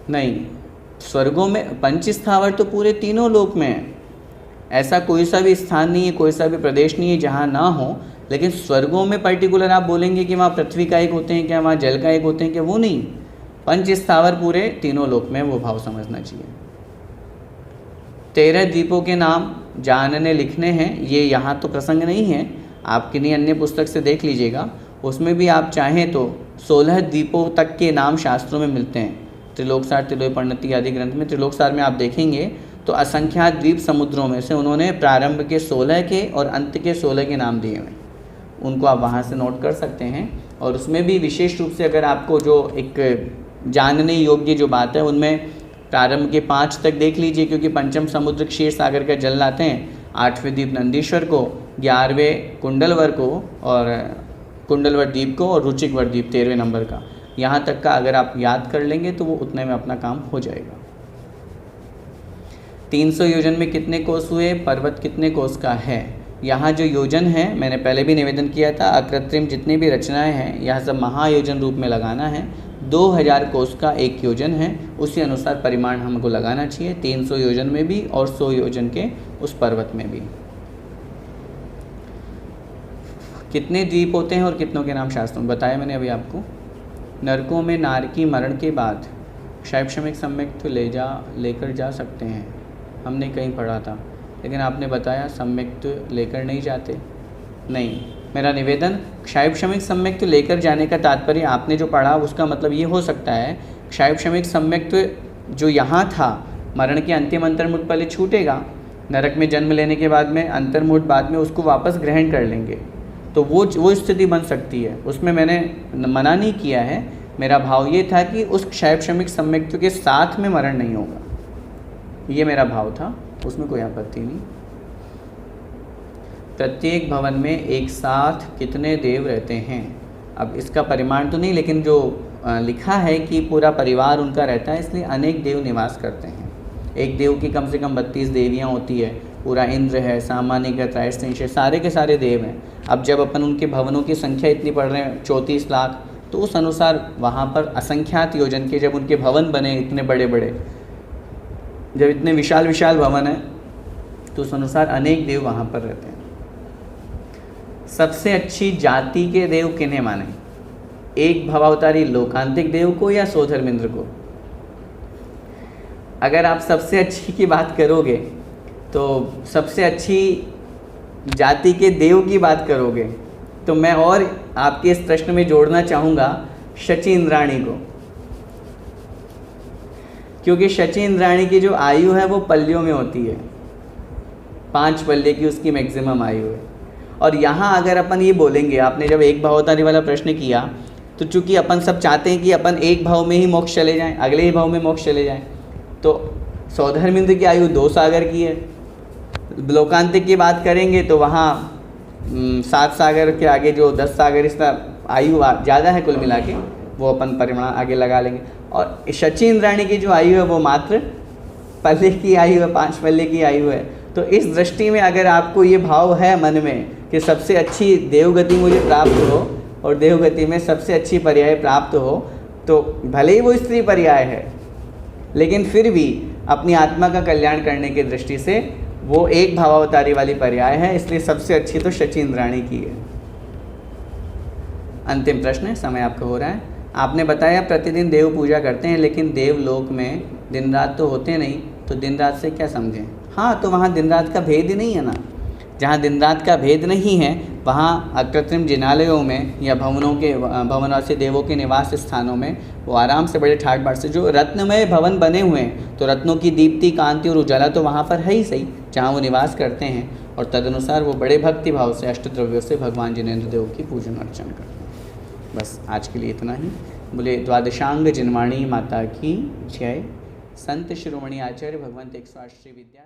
नहीं, स्वर्गों में पंच स्थावर तो पूरे तीनों लोक में है। ऐसा कोई सा भी स्थान नहीं है, कोई सा भी प्रदेश नहीं है जहाँ ना हो। लेकिन स्वर्गों में पर्टिकुलर आप बोलेंगे कि वहाँ पृथ्वी का एक होते हैं क्या, वहाँ जल का एक होते हैं क्या, वो नहीं। पंच स्थावर पूरे तीनों लोक में, वो भाव समझना चाहिए। 13 द्वीपों के नाम जानने लिखने हैं, ये यहाँ तो प्रसंग नहीं है, आप किन्हीं अन्य पुस्तक से देख लीजिएगा। उसमें भी आप चाहें तो 16 द्वीपों तक के नाम शास्त्रों में मिलते हैं। त्रिलोकसार, त्रिलोकपरिणति आदि ग्रंथ में, त्रिलोकसार में आप देखेंगे तो असंख्यात द्वीप समुद्रों में से उन्होंने प्रारंभ के 16 के और अंत के 16 के नाम दिए हुए, उनको आप वहाँ से नोट कर सकते हैं। और उसमें भी विशेष रूप से अगर आपको जो एक जानने योग्य जो बात है, उनमें प्रारंभ के 5 तक देख लीजिए, क्योंकि पंचम समुद्र क्षीर सागर का जल लाते हैं। 8वें द्वीप नंदीश्वर को, 11वें कुंडलवर को और कुंडलवर द्वीप को, और रुचिकवर द्वीप 13वें नंबर का। यहाँ तक का अगर आप याद कर लेंगे तो वो उतने में अपना काम हो जाएगा। 300 योजन में कितने कोस हुए? पर्वत कितने कोस का है? यहाँ जो योजन है, मैंने पहले भी निवेदन किया था, अकृत्रिम जितनी भी रचनाएं हैं यह सब महायोजन रूप में लगाना है। 2000 कोस का एक योजन है, उसी अनुसार परिमाण हमको लगाना चाहिए, 300 योजन में भी और 100 योजन के उस पर्वत में भी। कितने द्वीप होते हैं और कितनों के नाम शास्त्रों में बताया मैंने अभी आपको। नरकों में नारकी मरण के बाद शैक्षणिक सम्यक्त्व लेकर जा सकते हैं, हमने कहीं पढ़ा था, लेकिन आपने बताया सम्यक्त्व लेकर नहीं जाते। नहीं, मेरा निवेदन, क्षैपशमिक सम्यक्त्व लेकर जाने का तात्पर्य आपने जो पढ़ा उसका मतलब ये हो सकता है, क्षैपशमिक सम्यक्त्व जो यहाँ था मरण के अंतिम अंतर्मुठ पहले छूटेगा, नरक में जन्म लेने के बाद में अंतर्मुठ बाद में उसको वापस ग्रहण कर लेंगे, तो वो स्थिति बन सकती है। उसमें मैंने मना नहीं किया है, मेरा भाव ये था कि उस क्षैपशमिक सम्यक्त्व के साथ में मरण नहीं होगा, ये मेरा भाव था, उसमें कोई आपत्ति नहीं। प्रत्येक भवन में एक साथ कितने देव रहते हैं? अब इसका परिमाण तो नहीं, लेकिन जो लिखा है कि पूरा परिवार उनका रहता है, इसलिए अनेक देव निवास करते हैं। एक देव की कम से कम 32 देवियाँ होती है, पूरा इंद्र है, सामान्य त्रायश्चिंश है, सारे के सारे देव हैं। अब जब अपन उनके भवनों की संख्या इतनी पढ़ रहे हैं 34 लाख, तो उस अनुसार वहाँ पर असंख्यात योजन के जब उनके भवन बने इतने बड़े बड़े, जब इतने विशाल विशाल भवन है, तो उस अनुसार अनेक देव वहाँ पर रहते हैं। सबसे अच्छी जाति के देव किन्हें माने? एक भवावतारी लोकांतिक देव को या सोधर्मेंद्र को? अगर आप सबसे अच्छी की बात करोगे तो सबसे अच्छी जाति के देव की बात करोगे तो मैं और आपके इस प्रश्न में जोड़ना चाहूँगा शची इंद्राणी को, क्योंकि शची इंद्राणी की जो आयु है वो पल्लियों में होती है, 5 पल्ले की उसकी मैक्सिमम आयु है। और यहाँ अगर अपन ये बोलेंगे, आपने जब एक भावतारी वाला प्रश्न किया, तो चूंकि अपन सब चाहते हैं कि अपन एक भाव में ही मोक्ष चले जाएं, अगले ही भाव में मोक्ष चले जाएं, तो सौधर्मेंद्र की आयु 2 सागर की है। लोकांतिक की बात करेंगे तो वहाँ 7 सागर के आगे जो 10 सागर इसका आयु ज़्यादा है कुल मिला के, वो अपन परिमाण आगे लगा लेंगे। और शची इंद्राणी की जो आयु है वो मात्र पल्ले की आयु है, 5 पल्ले की आयु है। तो इस दृष्टि में अगर आपको ये भाव है मन में कि सबसे अच्छी देवगति मुझे प्राप्त हो और देवगति में सबसे अच्छी पर्याय प्राप्त हो, तो भले ही वो स्त्री पर्याय है, लेकिन फिर भी अपनी आत्मा का कल्याण करने की दृष्टि से वो एक भावावतारी वाली पर्याय है, इसलिए सबसे अच्छी तो शची इंद्राणी की है। अंतिम प्रश्न है, समय आपका हो रहा है। आपने बताया प्रतिदिन देव पूजा करते हैं, लेकिन देवलोक में दिन रात तो होते नहीं, तो दिन रात से क्या समझें? हाँ, तो वहाँ दिन रात का भेद ही नहीं है ना। जहाँ दिन रात का भेद नहीं है वहाँ अकृत्रिम जिनालयों में या भवनों के भवनवासी देवों के निवास स्थानों में वो आराम से बड़े ठाट बाट से जो रत्नमय भवन बने हुए हैं, तो रत्नों की दीप्ति, कांति और उजाला तो वहाँ पर है ही सही जहाँ वो निवास करते हैं, और तदनुसार वो बड़े भक्ति भाव से अष्टद्रव्यों से भगवान जिनेंद्र देव की पूजन अर्चन करते हैं। बस आज के लिए इतना ही। बोले द्वादशांग जिनवाणी माता की जय। संत शिरोमणि आचार्य भगवंत 108 श्री विद्या